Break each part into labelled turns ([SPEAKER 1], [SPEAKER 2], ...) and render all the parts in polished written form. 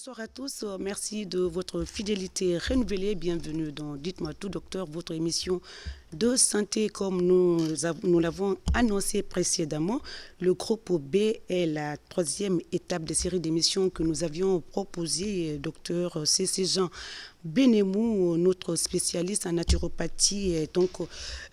[SPEAKER 1] Bonsoir à tous, merci de votre fidélité renouvelée. Bienvenue dans Dites-moi tout, docteur, votre émission de santé. Comme nous l'avons annoncé précédemment, le groupe B est la troisième étape des séries d'émissions que nous avions proposées. Docteur C.C. Jean Benemou, notre spécialiste en naturopathie, est donc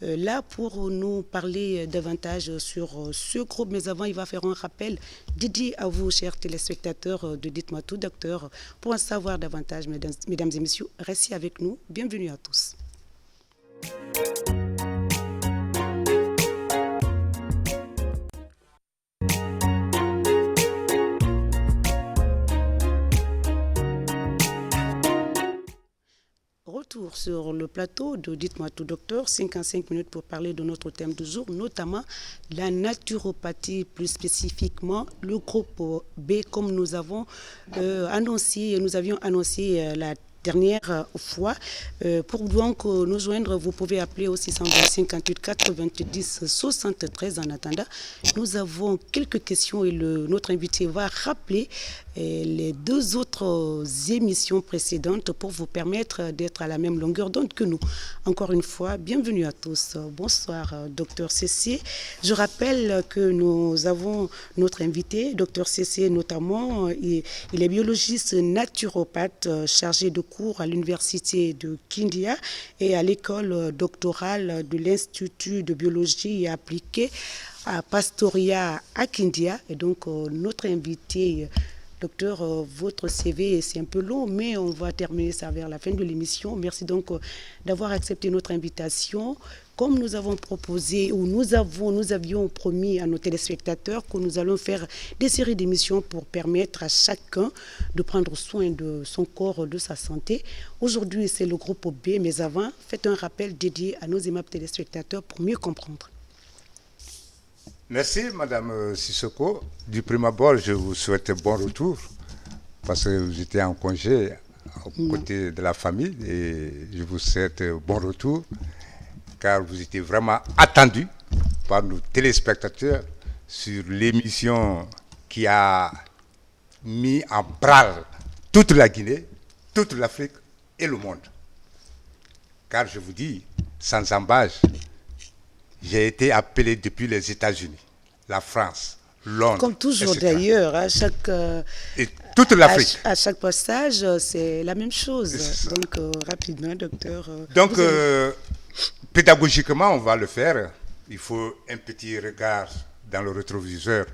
[SPEAKER 1] là pour nous parler davantage sur ce groupe. Mais avant, il va faire un rappel dédié à vous, chers téléspectateurs de Dites-moi tout, docteur. Pour en savoir davantage, mesdames et messieurs, restez avec nous. Bienvenue à tous. Retour sur le plateau de Dites-moi tout, docteur, 55 minutes pour parler de notre thème du jour, notamment la naturopathie, plus spécifiquement le groupe B, comme nous avions annoncé la dernière fois. Pour donc nous joindre, vous pouvez appeler au 658 90 73. En attendant, nous avons quelques questions et notre invité va rappeler les deux autres émissions précédentes pour vous permettre d'être à la même longueur d'onde que nous. Encore une fois, bienvenue à tous. Bonsoir, docteur CC. Je rappelle que nous avons notre invité, docteur CC notamment. Il est biologiste naturopathe chargé de cours à l'université de Kindia et à l'école doctorale de l'Institut de biologie appliquée à Pastoria à Kindia. Et donc, notre invité... Docteur, votre CV, c'est un peu long, mais on va terminer ça vers la fin de l'émission. Merci donc d'avoir accepté notre invitation. Comme nous avons proposé, ou nous avions promis à nos téléspectateurs que nous allons faire des séries d'émissions pour permettre à chacun de prendre soin de son corps, de sa santé. Aujourd'hui, c'est le groupe B, mais avant, faites un rappel dédié à nos aimables téléspectateurs pour mieux comprendre.
[SPEAKER 2] Merci, Madame Sissoko. Du prime abord, je vous souhaite bon retour parce que vous étiez en congé aux côtés de la famille et je vous souhaite bon retour car vous étiez vraiment attendu par nos téléspectateurs sur l'émission qui a mis en branle toute la Guinée, toute l'Afrique et le monde. Car je vous dis, sans embâche, j'ai été appelé depuis les États-Unis, la France, Londres.
[SPEAKER 1] Comme toujours
[SPEAKER 2] etc.
[SPEAKER 1] d'ailleurs, à chaque,
[SPEAKER 2] et toute l'Afrique.
[SPEAKER 1] À chaque passage, c'est la même chose. Donc, rapidement, docteur.
[SPEAKER 2] Donc, pédagogiquement, on va le faire. Il faut un petit regard dans le rétroviseur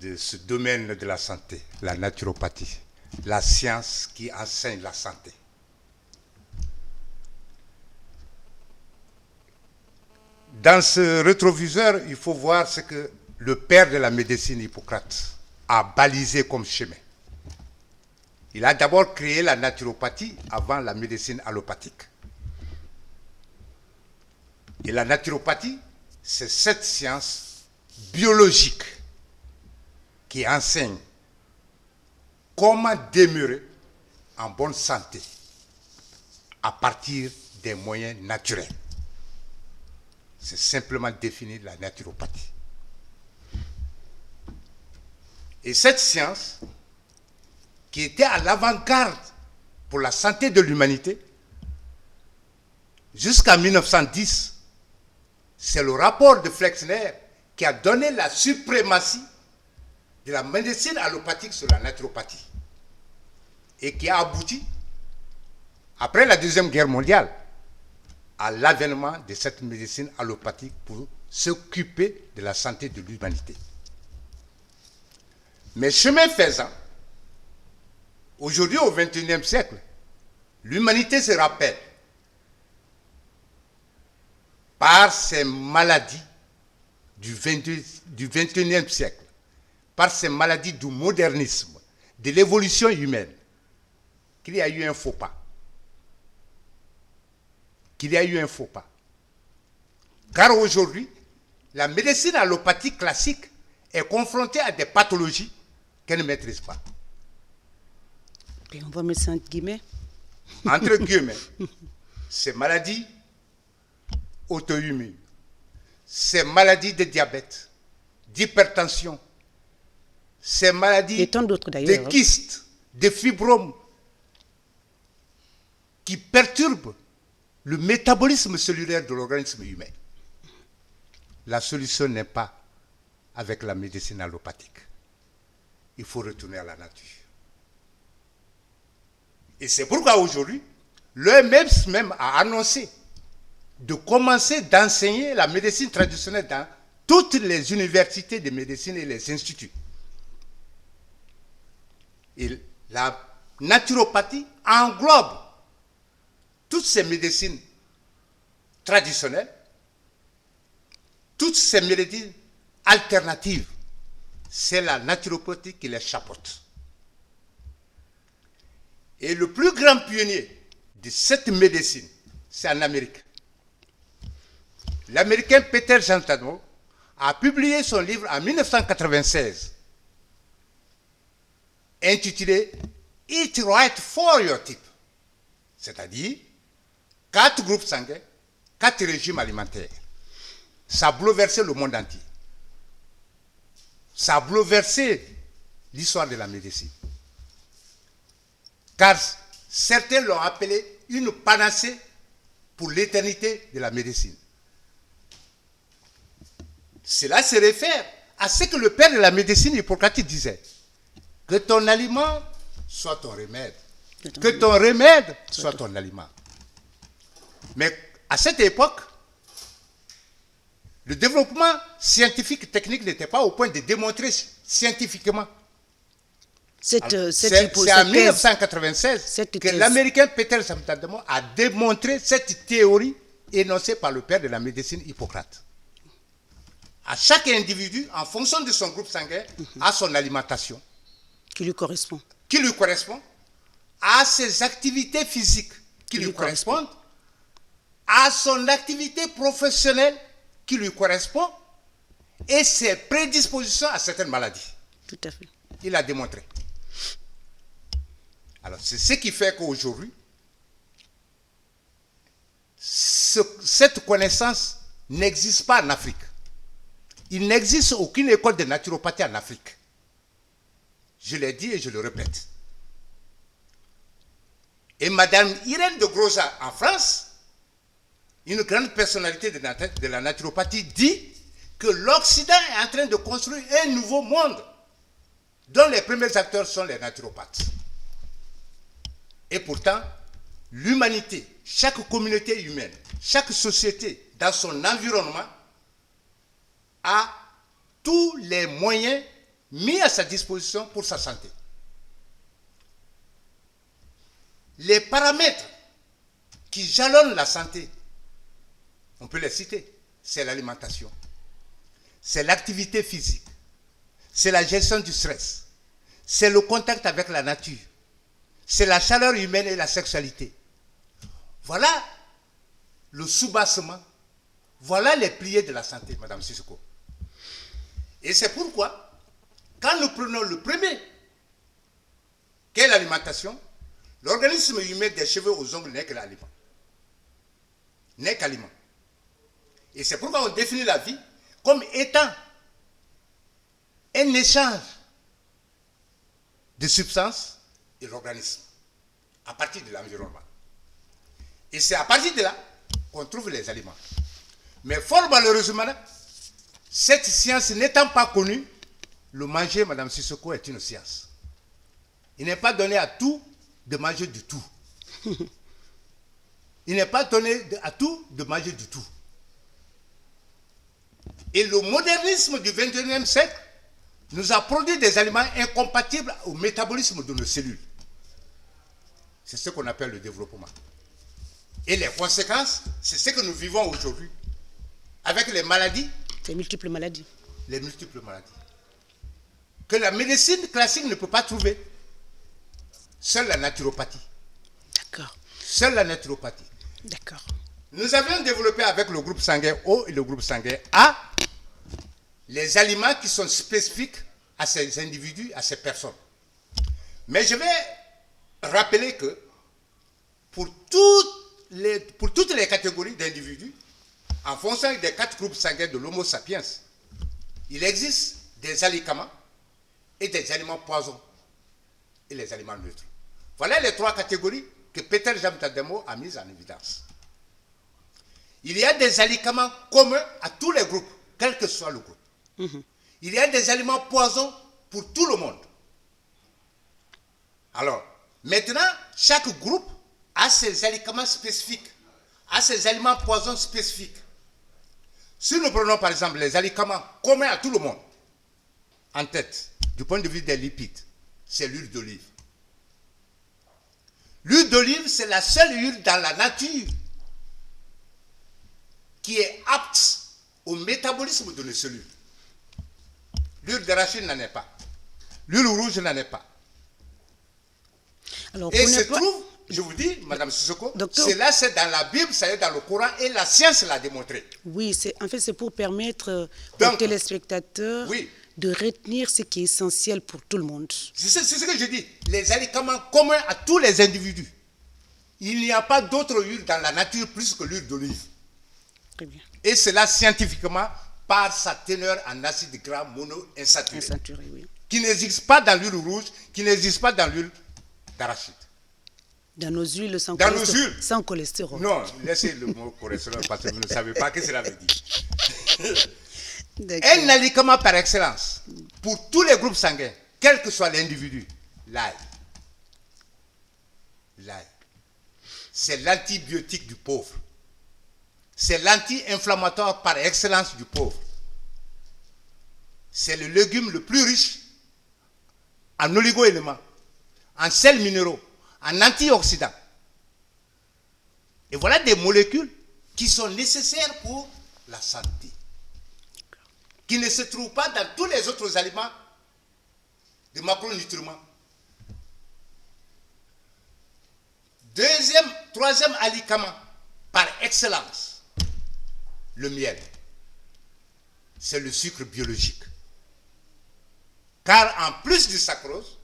[SPEAKER 2] de ce domaine de la santé, la naturopathie, la science qui enseigne la santé. Dans ce rétroviseur, il faut voir ce que le père de la médecine, Hippocrate, a balisé comme chemin. Il a d'abord créé la naturopathie avant la médecine allopathique. Et la naturopathie, c'est cette science biologique qui enseigne comment demeurer en bonne santé à partir des moyens naturels. C'est simplement définir la naturopathie. Et cette science, qui était à l'avant-garde pour la santé de l'humanité, jusqu'en 1910, c'est le rapport de Flexner qui a donné la suprématie de la médecine allopathique sur la naturopathie et qui a abouti, après la Deuxième Guerre mondiale, à l'avènement de cette médecine allopathique pour s'occuper de la santé de l'humanité. Mais chemin faisant, aujourd'hui au XXIe siècle, l'humanité se rappelle par ces maladies du XXIe siècle, par ces maladies du modernisme, de l'évolution humaine, qu'il y a eu un faux pas. Car aujourd'hui, la médecine allopathique classique est confrontée à des pathologies qu'elle ne maîtrise pas.
[SPEAKER 1] Et on va mettre ça entre guillemets.
[SPEAKER 2] Entre guillemets, ces maladies auto-immunes, ces maladies de diabète, d'hypertension, ces maladies
[SPEAKER 1] Et tant d'autres
[SPEAKER 2] de
[SPEAKER 1] d'ailleurs.
[SPEAKER 2] kystes, des fibromes qui perturbent le métabolisme cellulaire de l'organisme humain. La solution n'est pas avec la médecine allopathique. Il faut retourner à la nature. Et c'est pourquoi aujourd'hui, l'OMS même a annoncé de commencer d'enseigner la médecine traditionnelle dans toutes les universités de médecine et les instituts. Et la naturopathie englobe toutes ces médecines traditionnelles, toutes ces médecines alternatives. C'est la naturopathie qui les chapeaute. Et le plus grand pionnier de cette médecine, c'est en Amérique. L'Américain Peter Giantano a publié son livre en 1996, intitulé « Eat right for your type », c'est-à-dire 4 groupes sanguins, 4 régimes alimentaires. Ça a bouleversé le monde entier. Ça a bouleversé l'histoire de la médecine. Car certains l'ont appelé une panacée pour l'éternité de la médecine. Cela se réfère à ce que le père de la médecine, Hippocrate, disait. Que ton aliment soit ton remède. Que ton remède soit ton aliment. Mais à cette époque, le développement scientifique et technique n'était pas au point de démontrer scientifiquement. C'est en 1996 que l'Américain Peter Giantano a démontré cette théorie énoncée par le père de la médecine Hippocrate. À chaque individu, en fonction de son groupe sanguin, a son alimentation.
[SPEAKER 1] Qui lui correspond.
[SPEAKER 2] Qui lui correspond. À ses activités physiques qui lui correspondent. À son activité professionnelle qui lui correspond. Et ses prédispositions à certaines maladies.
[SPEAKER 1] Tout à fait.
[SPEAKER 2] Il a démontré. Alors, c'est ce qui fait qu'aujourd'hui, cette connaissance n'existe pas en Afrique. Il n'existe aucune école de naturopathie en Afrique. Je l'ai dit et je le répète. Et Madame Irène de Groza en France, une grande personnalité de la naturopathie, dit que l'Occident est en train de construire un nouveau monde dont les premiers acteurs sont les naturopathes. Et pourtant, l'humanité, chaque communauté humaine, chaque société dans son environnement a tous les moyens mis à sa disposition pour sa santé. Les paramètres qui jalonnent la santé, on peut les citer, c'est l'alimentation, c'est l'activité physique, c'est la gestion du stress, c'est le contact avec la nature, c'est la chaleur humaine et la sexualité. Voilà le soubassement, voilà les piliers de la santé, Madame Sissoko. Et c'est pourquoi, quand nous prenons le premier, qui est l'alimentation, l'organisme humain des cheveux aux ongles n'est que l'aliment. N'est qu'aliment. Et c'est pourquoi on définit la vie comme étant un échange de substances et l'organisme à partir de l'environnement. Et c'est à partir de là qu'on trouve les aliments. Mais fort malheureusement, cette science n'étant pas connue, le manger, Madame Sissoko, est une science. Il n'est pas donné à tout de manger du tout. Il n'est pas donné à tout de manger du tout. Et le modernisme du XXIe siècle nous a produit des aliments incompatibles au métabolisme de nos cellules. C'est ce qu'on appelle le développement. Et les conséquences, c'est ce que nous vivons aujourd'hui. Avec les maladies.
[SPEAKER 1] Les multiples maladies.
[SPEAKER 2] Les multiples maladies. Que la médecine classique ne peut pas trouver. Seule la naturopathie.
[SPEAKER 1] D'accord.
[SPEAKER 2] Seule la naturopathie.
[SPEAKER 1] D'accord.
[SPEAKER 2] Nous avions développé avec le groupe sanguin O et le groupe sanguin A les aliments qui sont spécifiques à ces individus, à ces personnes. Mais je vais rappeler que pour toutes les catégories d'individus, en fonction des 4 groupes sanguins de l'Homo sapiens, il existe des alicaments et des aliments poisons. et les aliments neutres. Voilà les 3 catégories que Peter Jamtademo a mises en évidence. Il y a des aliments communs à tous les groupes, quel que soit le groupe. Il y a des aliments poisons pour tout le monde. Alors, maintenant, chaque groupe a ses aliments spécifiques, a ses aliments poisons spécifiques. Si nous prenons par exemple les aliments communs à tout le monde, en tête, du point de vue des lipides, c'est l'huile d'olive. L'huile d'olive, c'est la seule huile dans la nature qui est apte au métabolisme de nos cellules. L'huile d'arachide n'en est pas. L'huile rouge n'en est pas.
[SPEAKER 1] Alors,
[SPEAKER 2] et se trouve, je vous dis, Madame Sissoko, cela c'est dans la Bible, ça est dans le Coran et la science l'a démontré.
[SPEAKER 1] Oui, en fait c'est pour permettre aux téléspectateurs de retenir ce qui est essentiel pour tout le monde.
[SPEAKER 2] C'est ce que je dis. Les aliments communs à tous les individus. Il n'y a pas d'autre huile dans la nature plus que l'huile d'olive.
[SPEAKER 1] Très bien.
[SPEAKER 2] Et cela scientifiquement par sa teneur en acide gras monoinsaturé.
[SPEAKER 1] Oui.
[SPEAKER 2] Qui n'existe pas dans l'huile rouge, qui n'existe pas dans l'huile d'arachide.
[SPEAKER 1] Dans nos huiles sans cholestérol.
[SPEAKER 2] Non, laissez le mot cholestérol parce que vous ne savez pas ce que cela veut dire. Un aliment par excellence pour tous les groupes sanguins, quel que soit l'individu, l'ail. L'ail. C'est l'antibiotique du pauvre. C'est l'anti-inflammatoire par excellence du pauvre. C'est le légume le plus riche en oligo-éléments, en sels minéraux, en antioxydants. Et voilà des molécules qui sont nécessaires pour la santé, qui ne se trouvent pas dans tous les autres aliments de macronutriments. Troisième aliment par excellence, le miel. C'est le sucre biologique. Car en plus du saccharose,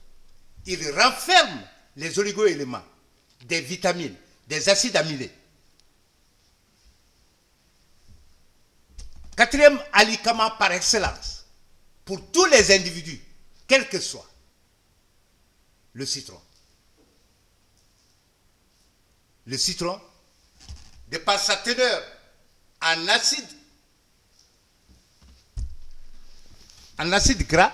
[SPEAKER 2] il renferme les oligo-éléments, des vitamines, des acides aminés. Quatrième aliment par excellence, pour tous les individus, quel que soit, le citron. Le citron, de par sa teneur en acide gras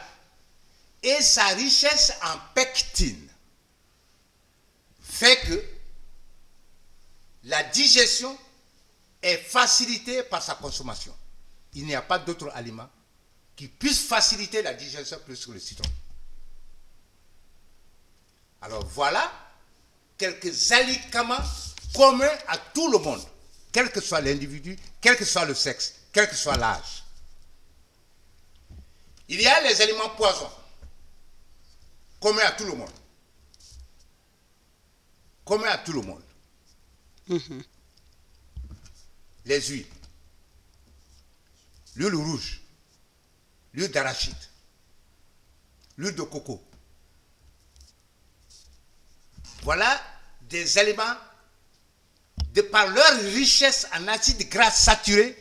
[SPEAKER 2] et sa richesse en pectine, fait que la digestion est facilitée par sa consommation. Il n'y a pas d'autre aliment qui puisse faciliter la digestion plus que le citron. Alors voilà quelques aliments communs à tout le monde, quel que soit l'individu, quel que soit le sexe, quel que soit l'âge. Il y a les aliments poisons, communs à tout le monde. Communs à tout le monde. Les huiles. L'huile rouge, l'huile d'arachide, l'huile de coco. Voilà des aliments, de par leur richesse en acides gras saturés,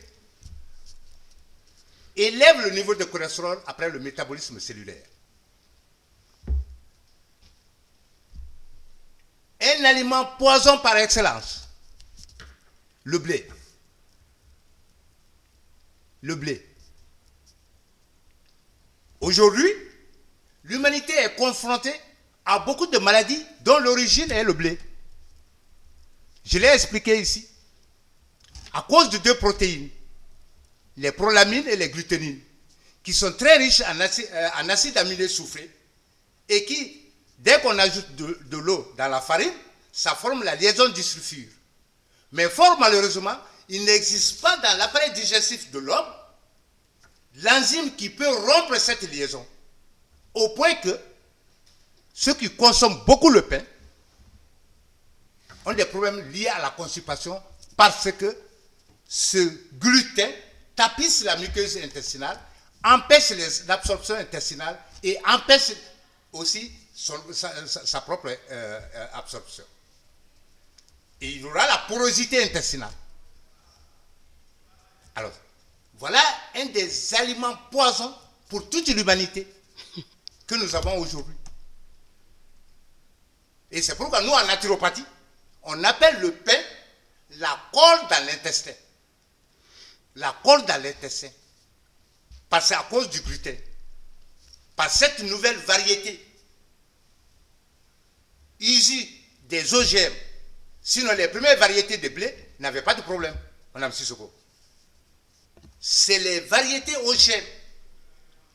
[SPEAKER 2] élèvent le niveau de cholestérol après le métabolisme cellulaire. Un aliment poison par excellence, le blé. Le blé. Aujourd'hui, l'humanité est confrontée à beaucoup de maladies dont l'origine est le blé. Je l'ai expliqué ici. À cause de 2 protéines, les prolamines et les gluténines, qui sont très riches en acides aminés soufrés et qui, dès qu'on ajoute de l'eau dans la farine, ça forme la liaison disulfure. Mais fort malheureusement, il n'existe pas dans l'appareil digestif de l'homme l'enzyme qui peut rompre cette liaison. Au point que ceux qui consomment beaucoup le pain ont des problèmes liés à la constipation parce que ce gluten tapisse la muqueuse intestinale, empêche l'absorption intestinale et empêche aussi sa propre absorption. Et il y aura la porosité intestinale. Alors, voilà un des aliments poisons pour toute l'humanité que nous avons aujourd'hui.
[SPEAKER 3] Et c'est pourquoi nous, en naturopathie, on appelle le pain la colle dans l'intestin. La colle dans l'intestin. Parce que c'est à cause du gluten. Par cette nouvelle variété issue des OGM. Sinon, les premières variétés de blé n'avaient pas de problème, Madame Sissoko. C'est les variétés OGM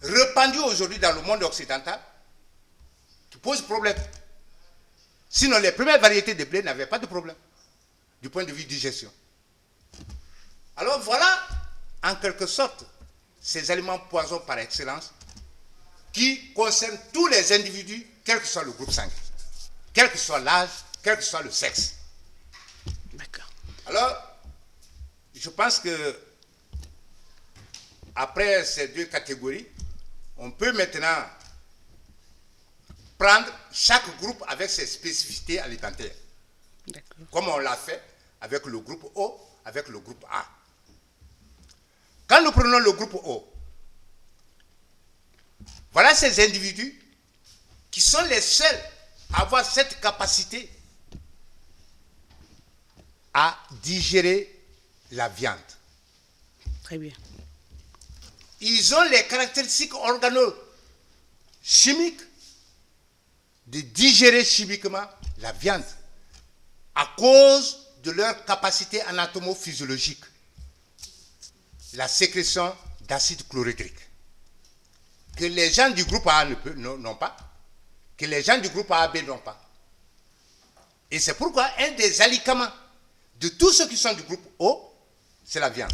[SPEAKER 3] répandues aujourd'hui dans le monde occidental qui posent problème. Sinon, les premières variétés de blé n'avaient pas de problème du point de vue digestion. Alors voilà, en quelque sorte, ces aliments poisons par excellence qui concernent tous les individus, quel que soit le groupe sanguin, quel que soit l'âge, quel que soit le sexe.
[SPEAKER 1] D'accord.
[SPEAKER 3] Alors, je pense que après ces deux catégories, on peut maintenant prendre chaque groupe avec ses spécificités alimentaires. Comme on l'a fait avec le groupe O, avec le groupe A. Quand nous prenons le groupe O, voilà ces individus qui sont les seuls à avoir cette capacité à digérer la viande.
[SPEAKER 1] Très bien.
[SPEAKER 3] Ils ont les caractéristiques organo-chimiques de digérer chimiquement la viande à cause de leur capacité anatomo-physiologique, la sécrétion d'acide chlorhydrique, que les gens du groupe A n'ont pas, que les gens du groupe AB n'ont pas. Et c'est pourquoi un des alicaments de tous ceux qui sont du groupe O, c'est la viande.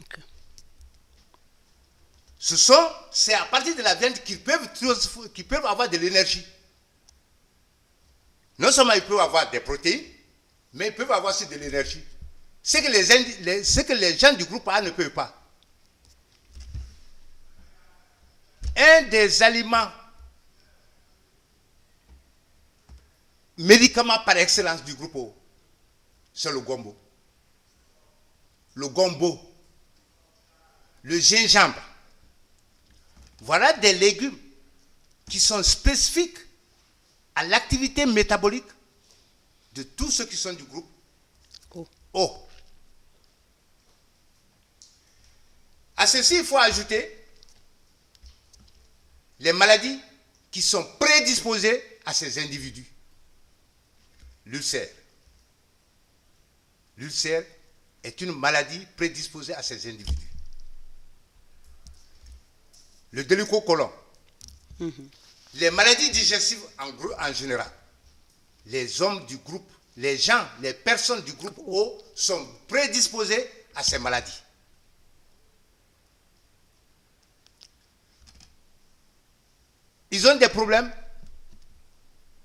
[SPEAKER 1] Okay.
[SPEAKER 3] C'est à partir de la viande qu'ils peuvent avoir de l'énergie. Non seulement ils peuvent avoir des protéines, mais ils peuvent avoir aussi de l'énergie. Ce que les gens du groupe A ne peuvent pas. Un des aliments, médicaments par excellence du groupe O, c'est le gombo. Le gombo. Le gingembre. Voilà des légumes qui sont spécifiques à l'activité métabolique de tous ceux qui sont du groupe O. À ceci, il faut ajouter les maladies qui sont prédisposées à ces individus. L'ulcère. L'ulcère est une maladie prédisposée à ces individus. Le délicocolon. Les maladies digestives en général. Les hommes du groupe, les personnes du groupe O sont prédisposées à ces maladies. Ils ont des problèmes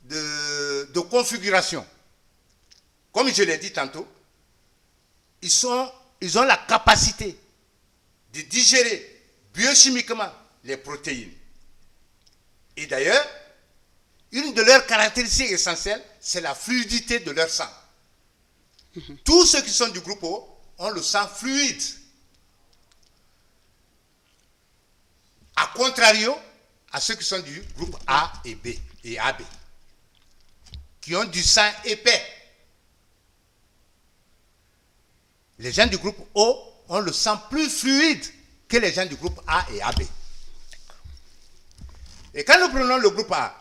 [SPEAKER 3] de configuration. Comme je l'ai dit tantôt, ils ont la capacité de digérer biochimiquement les protéines. Et d'ailleurs, une de leurs caractéristiques essentielles, c'est la fluidité de leur sang. Tous ceux qui sont du groupe O ont le sang fluide. A contrario, à ceux qui sont du groupe A et B et AB, qui ont du sang épais. Les gens du groupe O ont le sang plus fluide que les gens du groupe A et AB. Et quand nous prenons le groupe A,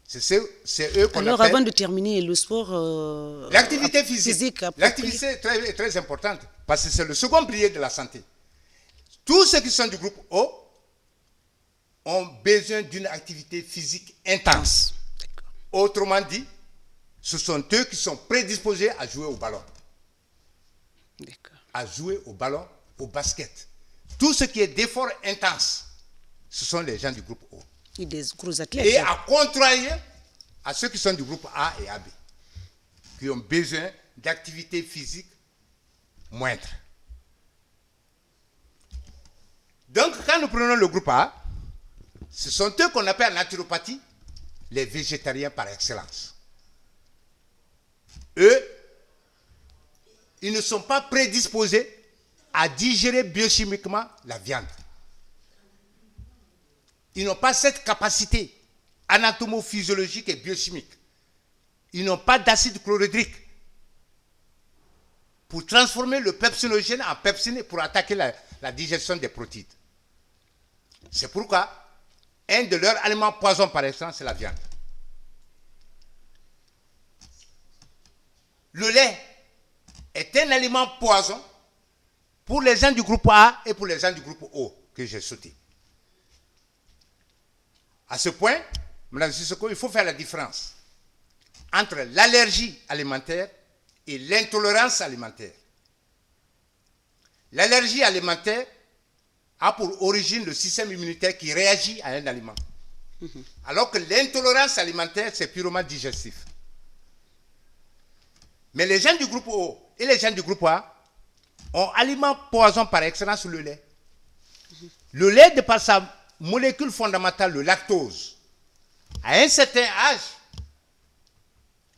[SPEAKER 3] c'est eux qu'on appelle...
[SPEAKER 1] Alors, avant de terminer, le sport...
[SPEAKER 3] l'activité physique. L'activité est très importante, parce que c'est le second pilier de la santé. Tous ceux qui sont du groupe O ont besoin d'une activité physique intense. Autrement dit, ce sont eux qui sont prédisposés à jouer au ballon. À jouer au ballon, au basket. Tout ce qui est d'effort intense, ce sont les gens du groupe O.
[SPEAKER 1] Et des gros athlètes.
[SPEAKER 3] Et à contrario à ceux qui sont du groupe A et AB, qui ont besoin d'activité physique moindre. Donc, quand nous prenons le groupe A, ce sont eux qu'on appelle en naturopathie les végétariens par excellence. Eux, ils ne sont pas prédisposés à digérer biochimiquement la viande. Ils n'ont pas cette capacité anatomo-physiologique et biochimique. Ils n'ont pas d'acide chlorhydrique pour transformer le pepsinogène en pepsine pour attaquer la digestion des protéines. C'est pourquoi un de leurs aliments poison par excellence, c'est la viande. Le lait est un aliment poison pour les gens du groupe A et pour les gens du groupe O que j'ai sauté. À ce point, Mme Sissoko, il faut faire la différence entre l'allergie alimentaire et l'intolérance alimentaire. L'allergie alimentaire a pour origine le système immunitaire qui réagit à un aliment. Alors que l'intolérance alimentaire, c'est purement digestif. Mais les gens du groupe O et les gens du groupe A ont aliment poison par excellence le lait. Le lait, de par sa molécule fondamentale, le lactose, à un certain âge,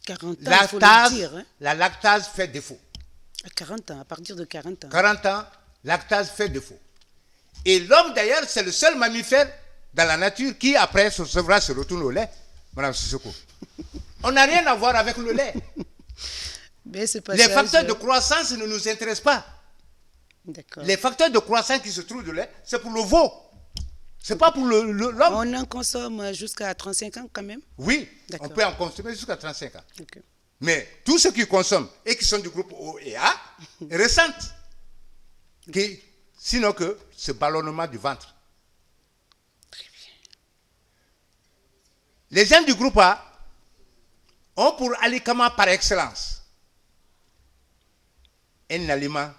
[SPEAKER 1] 40 ans, il faut le dire. Hein.
[SPEAKER 3] la lactase fait défaut.
[SPEAKER 1] À 40 ans, à partir de 40 ans.
[SPEAKER 3] 40 ans, lactase fait défaut. Et l'homme, d'ailleurs, c'est le seul mammifère dans la nature qui, après, se retourne au lait. Madame Sissoko. On n'a rien à voir avec le lait.
[SPEAKER 1] Mais
[SPEAKER 3] les facteurs de croissance ne nous intéressent pas. Les facteurs de croissance qui se trouvent dans le lait, c'est pour le veau. Ce n'est pas pour l'homme.
[SPEAKER 1] On en consomme jusqu'à 35 ans quand même?
[SPEAKER 3] Oui, on peut en consommer jusqu'à 35 ans.
[SPEAKER 1] Okay.
[SPEAKER 3] Mais tous ceux qui consomment et qui sont du groupe O et A ressentent sinon que ce ballonnement du ventre.
[SPEAKER 1] Très bien.
[SPEAKER 3] Les gens du groupe A ont pour aliment par excellence un aliment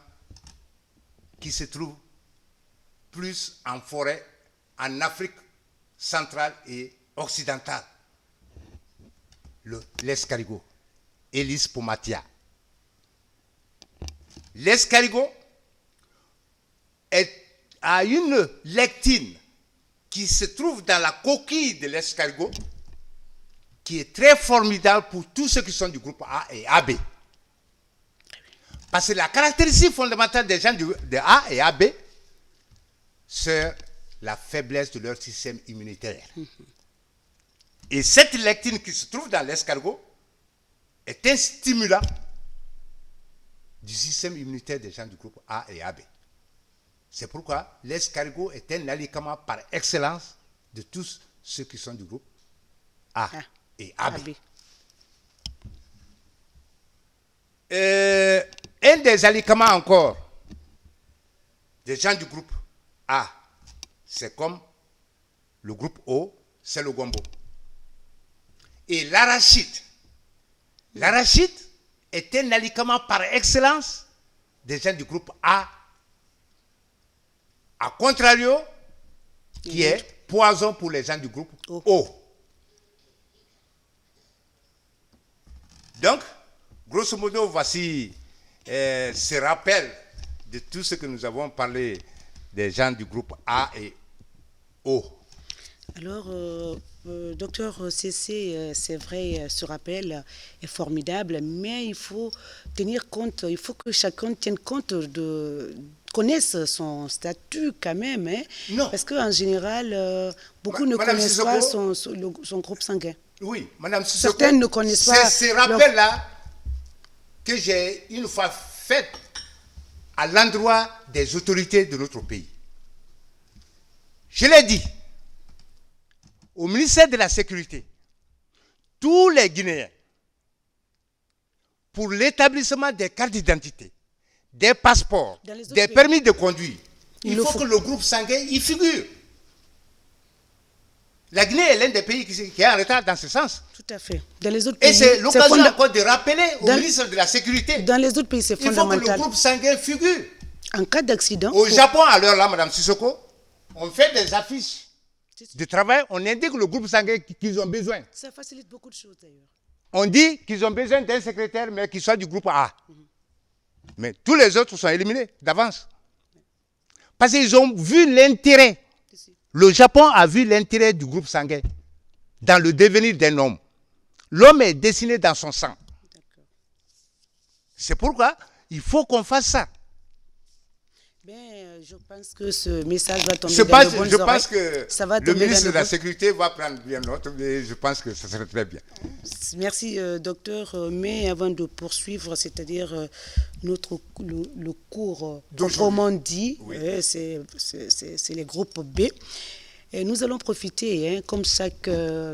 [SPEAKER 3] qui se trouve plus en forêt en Afrique centrale et occidentale. L'escargot, Elis pomatia. L'escargot a une lectine qui se trouve dans la coquille de l'escargot qui est très formidable pour tous ceux qui sont du groupe A et AB. Parce que la caractéristique fondamentale des gens de A et AB, c'est la faiblesse de leur système immunitaire. Et cette lectine qui se trouve dans l'escargot est un stimulant du système immunitaire des gens du groupe A et AB. C'est pourquoi l'escargot est un aliment par excellence de tous ceux qui sont du groupe A et AB. Un des aliments encore des gens du groupe A, c'est comme le groupe O, c'est le gombo. Et l'arachide. L'arachide est un aliment par excellence des gens du groupe A. A contrario, qui est poison pour les gens du groupe O. Donc, grosso modo, voici ce rappel de tout ce que nous avons parlé des gens du groupe A et O.
[SPEAKER 1] Alors, docteur Cessé, c'est vrai, ce rappel est formidable, mais il faut tenir compte, il faut que chacun tienne compte connaisse son statut quand même, hein?
[SPEAKER 3] Non.
[SPEAKER 1] Parce qu'en général, beaucoup ne connaissent pas son groupe sanguin.
[SPEAKER 3] Oui, Madame Sissoko,
[SPEAKER 1] certains ne connaissent pas.
[SPEAKER 3] C'est ce rappel-là que j'ai une fois fait à l'endroit des autorités de notre pays. Je l'ai dit au ministère de la Sécurité, tous les Guinéens, pour l'établissement des cartes d'identité, des passeports, des permis de conduire, il faut que le groupe sanguin y figure. La Guinée est l'un des pays qui est en retard dans ce sens.
[SPEAKER 1] Tout à fait. Dans les autres pays,
[SPEAKER 3] et c'est l'occasion encore de rappeler au ministre de la Sécurité.
[SPEAKER 1] Dans les autres pays, c'est fondamental.
[SPEAKER 3] Il faut que le groupe sanguin figure.
[SPEAKER 1] En cas d'accident.
[SPEAKER 3] Au Japon, à l'heure là, Madame Sissoko, on fait des affiches de travail, on indique le groupe sanguin qu'ils ont besoin.
[SPEAKER 1] Ça facilite beaucoup de choses d'ailleurs.
[SPEAKER 3] On dit qu'ils ont besoin d'un secrétaire, mais qu'il soit du groupe A. Mais tous les autres sont éliminés d'avance. Parce qu'ils ont vu l'intérêt. Le Japon a vu l'intérêt du groupe sanguin dans le devenir d'un homme. L'homme est dessiné dans son sang. C'est pourquoi il faut qu'on fasse ça.
[SPEAKER 1] Ben, Je pense que ce message va tomber
[SPEAKER 2] Je
[SPEAKER 1] dans de
[SPEAKER 2] pense,
[SPEAKER 1] bonnes
[SPEAKER 2] je
[SPEAKER 1] oreilles.
[SPEAKER 2] pense que
[SPEAKER 1] Ça va
[SPEAKER 2] le
[SPEAKER 1] tomber
[SPEAKER 2] ministre
[SPEAKER 1] dans
[SPEAKER 2] de la
[SPEAKER 1] bonnes-
[SPEAKER 2] Sécurité va prendre bien note, mais je pense que ça serait très bien.
[SPEAKER 1] Merci, docteur. Mais avant de poursuivre, c'est-à-dire le cours
[SPEAKER 2] D'aujourd'hui.
[SPEAKER 1] proprement dit,
[SPEAKER 2] Oui.
[SPEAKER 1] c'est les groupes B. Et nous allons profiter, comme chaque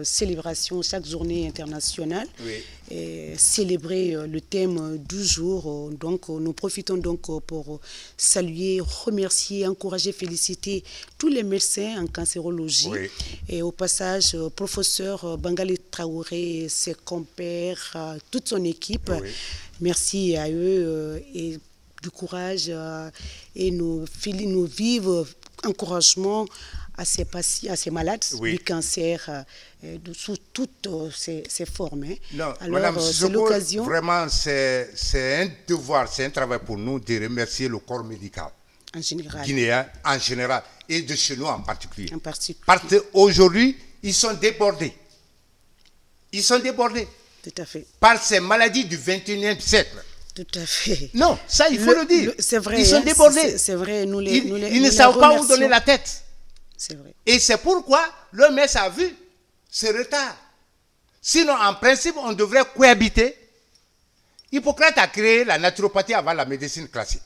[SPEAKER 1] célébration, chaque journée internationale,
[SPEAKER 2] Oui.
[SPEAKER 1] et célébrer le thème du jour. Donc, nous profitons donc pour saluer, remercier, encourager, féliciter tous les médecins en cancérologie.
[SPEAKER 2] Oui.
[SPEAKER 1] Et au passage, professeur Bangali Traoré, ses compères, toute son équipe.
[SPEAKER 2] Oui.
[SPEAKER 1] Merci à eux et du courage et nos vivent encouragement à ces patients, à ces malades
[SPEAKER 2] Oui.
[SPEAKER 1] du cancer sous toutes ces formes.
[SPEAKER 2] Non,
[SPEAKER 1] Alors,
[SPEAKER 2] Madame
[SPEAKER 1] c'est
[SPEAKER 2] Sissoko,
[SPEAKER 1] l'occasion.
[SPEAKER 2] vraiment, c'est un devoir, c'est un travail pour nous de remercier le corps médical
[SPEAKER 1] En général.
[SPEAKER 2] guinéen en général et de chez nous en particulier.
[SPEAKER 1] En particulier.
[SPEAKER 2] Parce qu'aujourd'hui, ils sont débordés. Ils sont débordés
[SPEAKER 1] Tout à fait.
[SPEAKER 2] par ces maladies du 21e siècle.
[SPEAKER 1] Tout à fait.
[SPEAKER 2] Non, ça, il faut le dire.
[SPEAKER 1] C'est vrai.
[SPEAKER 2] Ils sont débordés.
[SPEAKER 1] C'est vrai. Nous les,
[SPEAKER 2] Ils,
[SPEAKER 1] nous les-
[SPEAKER 2] ils
[SPEAKER 1] nous
[SPEAKER 2] ne
[SPEAKER 1] les
[SPEAKER 2] savent pas où
[SPEAKER 1] remercions.
[SPEAKER 2] donner la tête.
[SPEAKER 1] C'est vrai.
[SPEAKER 2] Et c'est pourquoi l'OMS a vu ce retard. Sinon, en principe, on devrait cohabiter. Hippocrate a créé la naturopathie avant la médecine classique.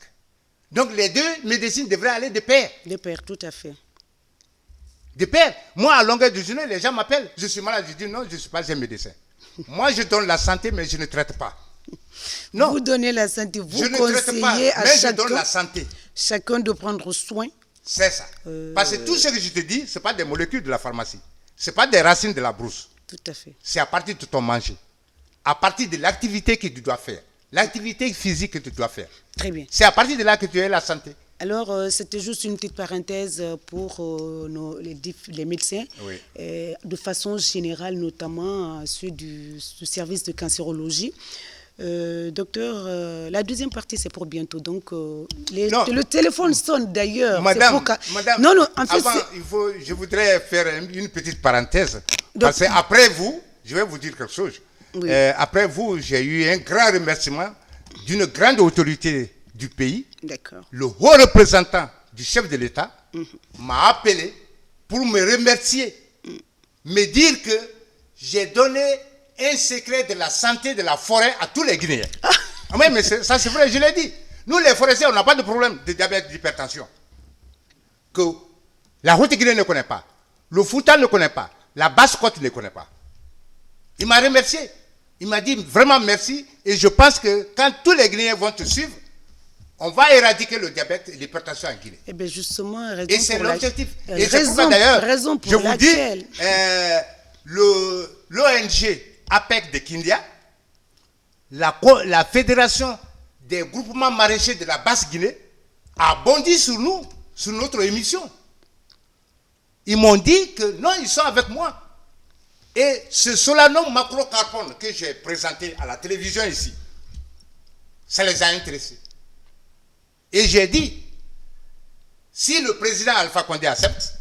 [SPEAKER 2] Donc, les deux médecines devraient aller de pair.
[SPEAKER 1] De pair, tout à fait.
[SPEAKER 2] De pair. Moi, à longueur de journée, les gens m'appellent. Je suis malade. Je dis non, je ne suis pas un médecin. Moi, je donne la santé, mais je ne traite pas. Non,
[SPEAKER 1] Vous donnez la santé, vous
[SPEAKER 2] je ne traite pas,
[SPEAKER 1] conseillez à
[SPEAKER 2] mais je donne la
[SPEAKER 1] chacun,
[SPEAKER 2] santé.
[SPEAKER 1] chacun de prendre soin.
[SPEAKER 2] C'est ça. Parce que tout ce que je te dis, ce n'est pas des molécules de la pharmacie. Ce n'est pas des racines de la brousse.
[SPEAKER 1] Tout à fait.
[SPEAKER 2] C'est à partir de ton manger. À partir de l'activité que tu dois faire. L'activité physique que tu dois faire.
[SPEAKER 1] Très bien.
[SPEAKER 2] C'est à partir de là que tu as la santé.
[SPEAKER 1] Alors, c'était juste une petite parenthèse pour les médecins,
[SPEAKER 2] Oui.
[SPEAKER 1] de façon générale, notamment ceux du service de cancérologie. Docteur, la deuxième partie, c'est pour bientôt. Donc,
[SPEAKER 2] Non.
[SPEAKER 1] le téléphone sonne d'ailleurs. c'est
[SPEAKER 2] Madame,
[SPEAKER 1] pour
[SPEAKER 2] madame,
[SPEAKER 1] non, non, en fait,
[SPEAKER 2] avant, je voudrais faire une petite parenthèse.
[SPEAKER 1] Donc-
[SPEAKER 2] Parce qu'après vous, je vais vous dire quelque chose.
[SPEAKER 1] Oui.
[SPEAKER 2] Après vous, j'ai eu un grand remerciement d'une grande autorité du pays.
[SPEAKER 1] d'accord.
[SPEAKER 2] Le haut représentant du chef de l'État m'a appelé pour me remercier, me dire que j'ai donné un secret de la santé de la forêt à tous les Guinéens. Ah oui, mais ça c'est vrai, je l'ai dit. Nous les forestiers, on n'a pas de problème de diabète, d'hypertension. Que la Haute-Guinée ne connaît pas, le Fouta ne connaît pas, la Basse-Côte ne connaît pas. Il m'a remercié. Il m'a dit vraiment merci et je pense que quand tous les Guinéens vont te suivre, on va éradiquer le diabète et l'hypertension en Guinée.
[SPEAKER 1] Eh bien, justement, raison
[SPEAKER 2] Et c'est
[SPEAKER 1] pour la-
[SPEAKER 2] l'objectif. Et c'est
[SPEAKER 1] raison,
[SPEAKER 2] pourquoi d'ailleurs,
[SPEAKER 1] raison pour
[SPEAKER 2] je vous dis,
[SPEAKER 1] laquelle-
[SPEAKER 2] l'ONG APEC de Kindia, la fédération des groupements maraîchers de la Basse-Guinée, a bondi sur nous, sur notre émission. Ils m'ont dit que non, ils sont avec moi. Et ce solanum macrocarbone que j'ai présenté à la télévision ici, ça les a intéressés. Et j'ai dit, si le président Alpha Condé accepte,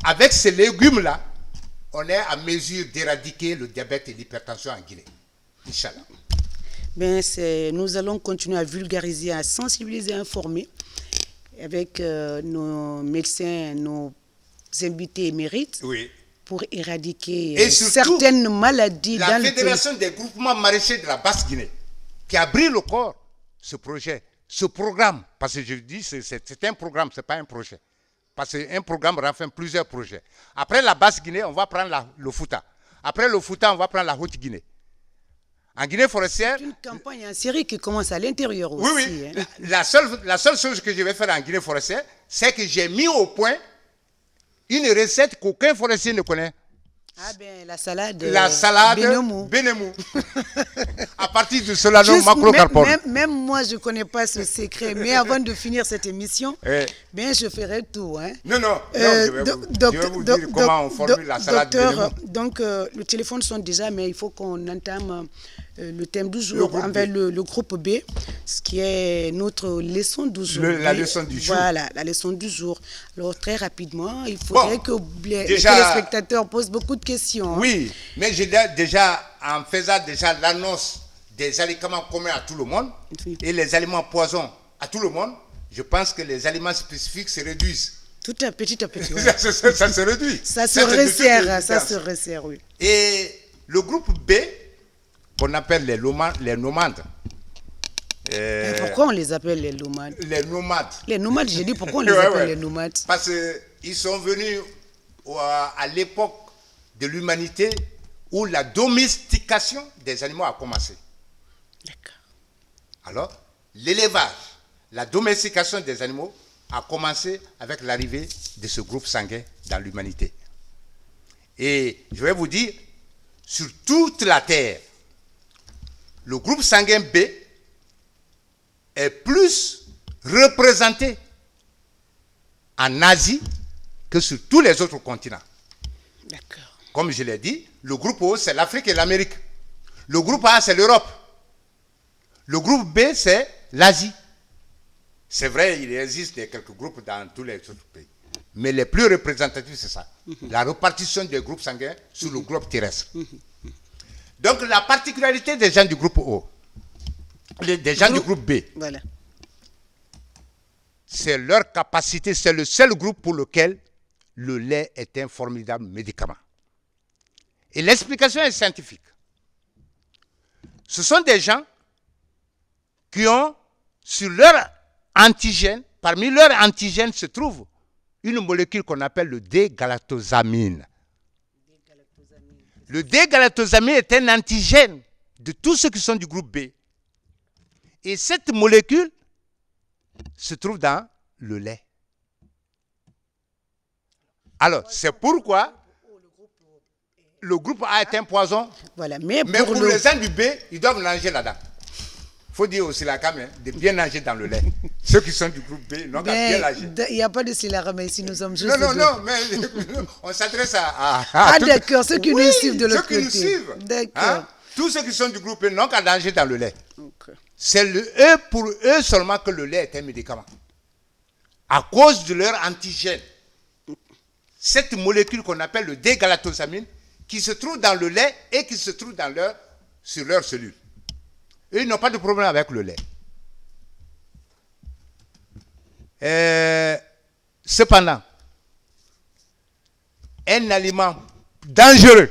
[SPEAKER 2] avec ces légumes-là, on est à mesure d'éradiquer le diabète et l'hypertension en Guinée. Inch'Allah.
[SPEAKER 1] Ben, nous allons continuer à vulgariser, à sensibiliser, à informer avec nos médecins, nos invités émérites
[SPEAKER 2] Oui.
[SPEAKER 1] pour éradiquer
[SPEAKER 2] Et surtout,
[SPEAKER 1] certaines maladies
[SPEAKER 2] La
[SPEAKER 1] dans
[SPEAKER 2] Fédération des groupements maraîchers de la Basse-Guinée, qui a pris le corps, ce projet, ce programme, parce que je dis c'est un programme, ce n'est pas un projet. Parce qu'un programme renferme plusieurs projets. Après la Basse-Guinée, on va prendre le Fouta. Après le Fouta, on va prendre la Haute-Guinée. En Guinée forestière...
[SPEAKER 1] C'est une campagne en série qui commence à l'intérieur aussi.
[SPEAKER 2] Oui, oui.
[SPEAKER 1] Hein.
[SPEAKER 2] La seule chose que je vais faire en Guinée forestière, c'est que j'ai mis au point une recette qu'aucun forestier ne connaît.
[SPEAKER 1] Ah ben, la salade.
[SPEAKER 2] La salade
[SPEAKER 1] Bénemou.
[SPEAKER 2] Bénemou. À partir de solanum
[SPEAKER 1] Juste,
[SPEAKER 2] macrocarbone.
[SPEAKER 1] même moi, je ne connais pas ce secret. Mais avant de finir cette émission, ben, je ferai tout. Hein.
[SPEAKER 2] Non, je vais vous dire comment on formule la salade
[SPEAKER 1] docteur,
[SPEAKER 2] Bénemou.
[SPEAKER 1] donc, le téléphone sonne déjà, mais il faut qu'on entame le thème du jour envers le groupe B, ce qui est notre leçon du jour.
[SPEAKER 2] La leçon du jour.
[SPEAKER 1] Voilà, la leçon du jour. Alors, très rapidement, il faudrait que les
[SPEAKER 2] déjà,
[SPEAKER 1] téléspectateurs posent beaucoup de questions.
[SPEAKER 2] Oui, mais j'ai déjà, en faisant déjà l'annonce des aliments communs à tout le monde
[SPEAKER 1] Oui.
[SPEAKER 2] et les aliments poisons à tout le monde,
[SPEAKER 3] je pense que les aliments spécifiques se réduisent.
[SPEAKER 1] Tout à petit, ouais.
[SPEAKER 3] Ça se réduit.
[SPEAKER 1] Ça se
[SPEAKER 3] c'est de toute
[SPEAKER 1] resserre, ça
[SPEAKER 3] évidence.
[SPEAKER 1] se resserre, oui.
[SPEAKER 3] Et le groupe B, qu'on appelle les nomades.
[SPEAKER 1] Et pourquoi on les appelle les nomades?
[SPEAKER 3] Les nomades.
[SPEAKER 1] Les nomades, j'ai dit pourquoi on les
[SPEAKER 3] Ouais,
[SPEAKER 1] appelle
[SPEAKER 3] ouais.
[SPEAKER 1] les nomades?
[SPEAKER 3] Parce qu'ils sont venus à l'époque de l'humanité où la domestication des animaux a commencé.
[SPEAKER 1] D'accord.
[SPEAKER 3] Alors, l'élevage, la domestication des animaux a commencé avec l'arrivée de ce groupe sanguin dans l'humanité. Et je vais vous dire, sur toute la Terre, le groupe sanguin B est plus représenté en Asie que sur tous les autres continents.
[SPEAKER 1] D'accord.
[SPEAKER 3] Comme je l'ai dit, le groupe O, c'est l'Afrique et l'Amérique. Le groupe A, c'est l'Europe. Le groupe B, c'est l'Asie. C'est vrai, il existe quelques groupes dans tous les autres pays. Mais les plus représentatifs, c'est ça. La répartition des groupes sanguins sur le globe terrestre. Donc, la particularité des gens du groupe O, des gens du groupe B,
[SPEAKER 1] Voilà.
[SPEAKER 3] c'est leur capacité, c'est le seul groupe pour lequel le lait est un formidable médicament. Et l'explication est scientifique. Ce sont des gens qui ont sur leur antigène, parmi leurs antigènes se trouve une molécule qu'on appelle le D-galactosamine. Le D-galactosamine est un antigène de tous ceux qui sont du groupe B. Et cette molécule se trouve dans le lait. Alors, c'est pourquoi le groupe A est un poison.
[SPEAKER 1] Voilà. Mais
[SPEAKER 3] Mais
[SPEAKER 1] pour
[SPEAKER 3] pour
[SPEAKER 1] le...
[SPEAKER 3] les gens du B, ils doivent nager là-dedans. Il faut dire aussi la cam de bien nager dans le lait. Ceux qui sont du groupe B n'ont qu'à bien nager.
[SPEAKER 1] Il n'y a pas de silarama ici, nous sommes juste...
[SPEAKER 3] Non, mais on s'adresse à
[SPEAKER 1] Ah
[SPEAKER 3] toutes-
[SPEAKER 1] d'accord, ceux qui nous suivent de l'autre
[SPEAKER 3] ceux qui nous
[SPEAKER 1] côté.
[SPEAKER 3] suivent.
[SPEAKER 1] D'accord.
[SPEAKER 3] Hein? Tous ceux qui sont du groupe B n'ont qu'à nager dans le lait.
[SPEAKER 1] Ok.
[SPEAKER 3] C'est pour eux seulement que le lait est un médicament. À cause de leur antigène. Cette molécule qu'on appelle le D-galactosamine, qui se trouve dans le lait et qui se trouve sur leurs cellules. Eux, ils n'ont pas de problème avec le lait. Cependant, un aliment dangereux.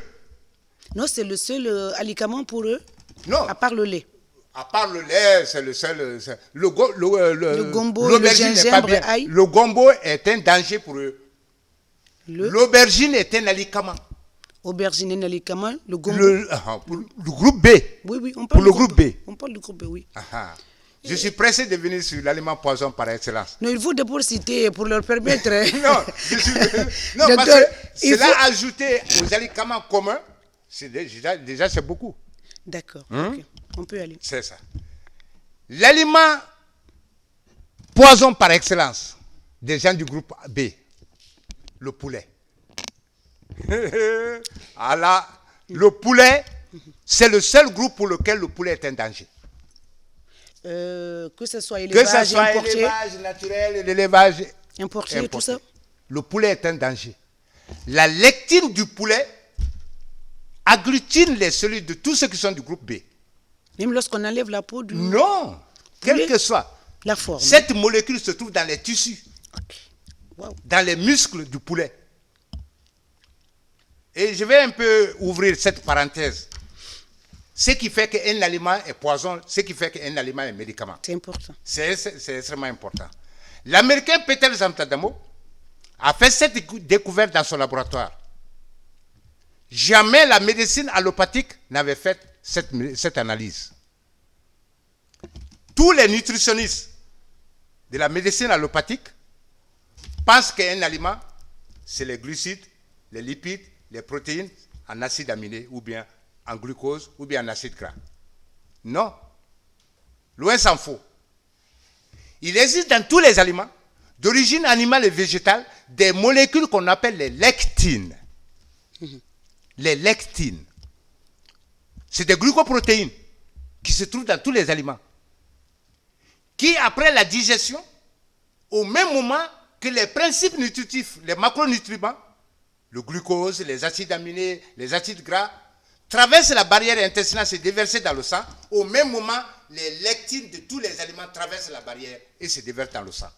[SPEAKER 1] Non, c'est le seul aliment pour eux,
[SPEAKER 3] Non,
[SPEAKER 1] à part le lait.
[SPEAKER 3] à part le lait, c'est le seul. Le
[SPEAKER 1] gombo,
[SPEAKER 3] l'aubergine
[SPEAKER 1] le
[SPEAKER 3] n'est pas
[SPEAKER 1] gingembre,
[SPEAKER 3] bien.
[SPEAKER 1] ail.
[SPEAKER 3] Le gombo est un danger pour eux.
[SPEAKER 1] Le
[SPEAKER 3] L'aubergine est un aliment.
[SPEAKER 1] aubergine, aliment, le gombo.
[SPEAKER 3] Pour le groupe B.
[SPEAKER 1] Oui, on parle
[SPEAKER 3] Pour
[SPEAKER 1] du
[SPEAKER 3] le groupe B.
[SPEAKER 1] On parle du groupe B, oui.
[SPEAKER 3] Je suis pressé de venir sur l'aliment poison par excellence.
[SPEAKER 1] Non, il faut d'abord citer pour leur permettre...
[SPEAKER 3] Non, non, parce
[SPEAKER 1] Docteur,
[SPEAKER 3] que
[SPEAKER 1] il
[SPEAKER 3] cela
[SPEAKER 1] faut-
[SPEAKER 3] ajouté aux aliments communs, c'est déjà c'est beaucoup.
[SPEAKER 1] D'accord, ok. On peut aller.
[SPEAKER 3] C'est ça. L'aliment poison par excellence des gens du groupe B, le poulet. Alors, le poulet, c'est le seul groupe pour lequel le poulet est un danger.
[SPEAKER 1] Que ce soit
[SPEAKER 3] Que ce
[SPEAKER 1] élevage,
[SPEAKER 3] soit
[SPEAKER 1] importé,
[SPEAKER 3] l'élevage naturel, l'élevage
[SPEAKER 1] importé, tout ça.
[SPEAKER 3] Le poulet est un danger. La lectine du poulet agglutine les cellules de tous ceux qui sont du groupe B.
[SPEAKER 1] Même lorsqu'on enlève la peau du...
[SPEAKER 3] Non, quel
[SPEAKER 1] Poulet.
[SPEAKER 3] que soit.
[SPEAKER 1] La forme.
[SPEAKER 3] Cette molécule se trouve dans les tissus,
[SPEAKER 1] Ok. Wow.
[SPEAKER 3] dans les muscles du poulet. Et je vais un peu ouvrir cette parenthèse. Ce qui fait qu'un aliment est poison, ce qui fait qu'un aliment est médicament.
[SPEAKER 1] C'est important.
[SPEAKER 3] C'est extrêmement important. L'Américain Peter Zamtadamo a fait cette découverte dans son laboratoire. Jamais la médecine allopathique n'avait fait cette analyse. Tous les nutritionnistes de la médecine allopathique pensent qu'un aliment, c'est les glucides, les lipides, les protéines en acides aminés ou bien en glucose ou bien en acide gras. Non. Loin s'en faut. Il existe dans tous les aliments, d'origine animale et végétale, des molécules qu'on appelle les lectines. Les lectines. C'est des glucoprotéines qui se trouvent dans tous les aliments. Qui, après la digestion, au même moment que les principes nutritifs, les macronutriments, le glucose, les acides aminés, les acides gras, traversent la barrière intestinale, se déversent dans le sang, Au même moment, les lectines de tous les aliments traversent la barrière et se déversent dans le sang.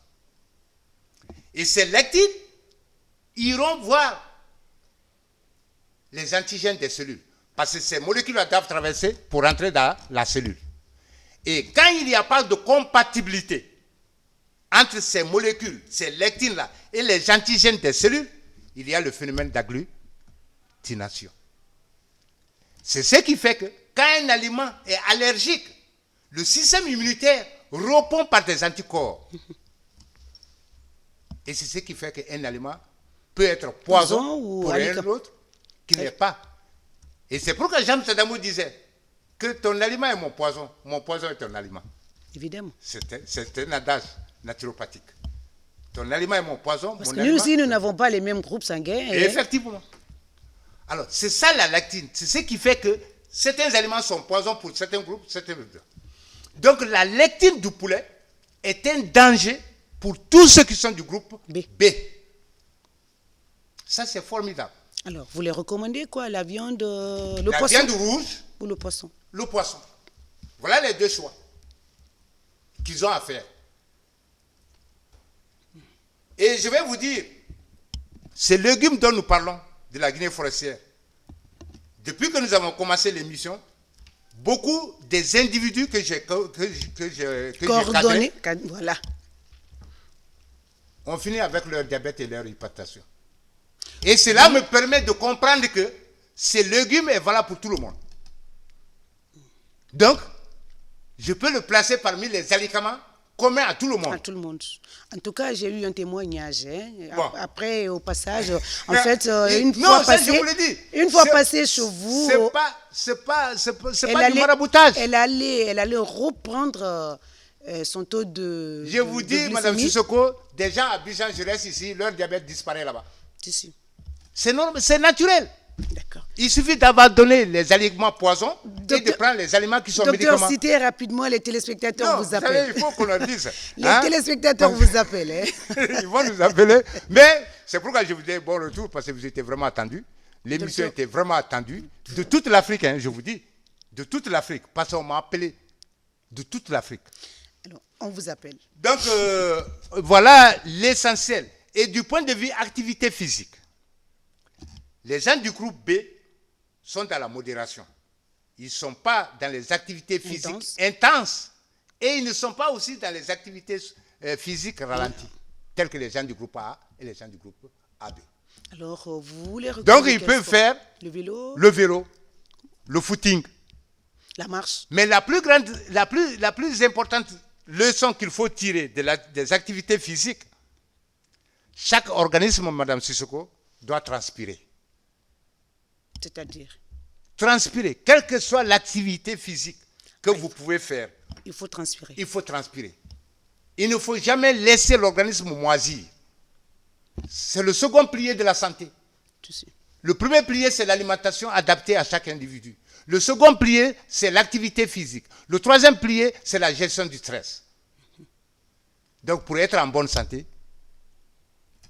[SPEAKER 3] Et ces lectines iront voir les antigènes des cellules. Parce que ces molécules doivent traverser pour entrer dans la cellule. Et quand il n'y a pas de compatibilité entre ces molécules, ces lectines-là, et les antigènes des cellules, il y a le phénomène d'agglutination. C'est ce qui fait que quand un aliment est allergique, le système immunitaire répond par des anticorps. Et c'est ce qui fait qu'un aliment peut être poison pour un autre qui n'est pas. Et c'est pourquoi Jean Tadamou disait que ton aliment est mon poison est ton aliment.
[SPEAKER 1] Évidemment.
[SPEAKER 3] C'est un adage naturopathique. Ton aliment est mon poison,
[SPEAKER 1] Parce
[SPEAKER 3] mon
[SPEAKER 1] que
[SPEAKER 3] aliment...
[SPEAKER 1] nous aussi, nous n'avons pas les mêmes groupes sanguins.
[SPEAKER 3] Et effectivement. Alors, c'est ça la lectine. C'est ce qui fait que certains aliments sont poisons pour certains groupes, certains groupes. Donc, la lectine du poulet est un danger pour tous ceux qui sont du groupe B. Ça, c'est formidable.
[SPEAKER 1] Alors, vous les recommandez quoi? La viande, le
[SPEAKER 3] la
[SPEAKER 1] poisson?
[SPEAKER 3] La viande rouge
[SPEAKER 1] ou le poisson?
[SPEAKER 3] Le poisson. Voilà les deux choix qu'ils ont à faire. Et je vais vous dire, ces légumes dont nous parlons, de la Guinée forestière, depuis que nous avons commencé l'émission, beaucoup des individus que j'ai
[SPEAKER 1] coordonnés, voilà,
[SPEAKER 3] ont fini avec leur diabète et leur hypertension. Et cela me permet de comprendre que ces légumes est valable pour tout le monde. Donc, je peux le placer parmi les aliments communs à tout le monde.
[SPEAKER 1] À tout le monde. En tout cas, j'ai eu un témoignage.
[SPEAKER 3] Bon.
[SPEAKER 1] Après, au passage, en
[SPEAKER 3] Mais,
[SPEAKER 1] fait,
[SPEAKER 3] une fois passé
[SPEAKER 1] chez vous,
[SPEAKER 3] c'est pas du maraboutage.
[SPEAKER 1] Elle allait reprendre son taux de.
[SPEAKER 3] Je vous dis, Madame Sissoko, des gens à Bijan, je reste ici, leur diabète disparaît là-bas. C'est normal, c'est naturel.
[SPEAKER 1] D'accord.
[SPEAKER 3] Il suffit d'abandonner les aliments poisons et de prendre les aliments qui sont médicaments.
[SPEAKER 1] Docteur, citez rapidement, les téléspectateurs vous appellent.
[SPEAKER 3] Savez, il faut qu'on leur dise.
[SPEAKER 1] Les téléspectateurs vous appellent.
[SPEAKER 3] Ils vont nous appeler. Mais c'est pourquoi je vous dis bon retour, parce que vous étiez vraiment attendus. L'émission était vraiment attendue. De toute l'Afrique, je vous dis. De toute l'Afrique. Parce qu'on m'a appelé de toute l'Afrique.
[SPEAKER 1] Alors, on vous appelle.
[SPEAKER 3] Donc, voilà l'essentiel. Et du point de vue activité physique, les gens du groupe B sont dans la modération. Ils ne sont pas dans les activités physiques intenses et ils ne sont pas aussi dans les activités physiques ralenties, telles que les gens du groupe A et les gens du groupe AB.
[SPEAKER 1] Alors, vous voulez
[SPEAKER 3] donc, ils peuvent faire
[SPEAKER 1] le vélo,
[SPEAKER 3] le footing,
[SPEAKER 1] la marche.
[SPEAKER 3] Mais la plus importante leçon qu'il faut tirer des activités physiques, chaque organisme, Madame Sissoko, doit transpirer.
[SPEAKER 1] C'est-à-dire?
[SPEAKER 3] Transpirer, quelle que soit l'activité physique que vous pouvez faire.
[SPEAKER 1] Il faut transpirer.
[SPEAKER 3] Il faut transpirer. Il ne faut jamais laisser l'organisme moisir. C'est le second pilier de la santé. Le premier pilier, c'est l'alimentation adaptée à chaque individu. Le second pilier, c'est l'activité physique. Le troisième pilier, c'est la gestion du stress. Donc, pour être en bonne santé,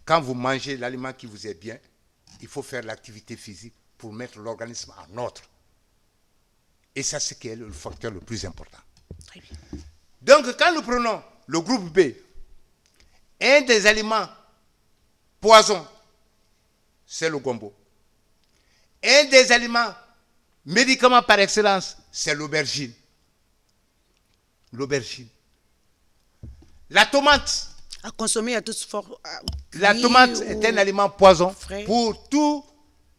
[SPEAKER 3] quand vous mangez l'aliment qui vous est bien, il faut faire l'activité physique pour mettre l'organisme en ordre. Et ça, c'est le facteur le plus important.
[SPEAKER 1] Très bien.
[SPEAKER 3] Donc, quand nous prenons le groupe B, un des aliments poisons, c'est le gombo. Un des aliments médicaments par excellence, c'est l'aubergine. L'aubergine. La tomate.
[SPEAKER 1] À consommer à tous forts.
[SPEAKER 3] La tomate est un aliment poison pour tous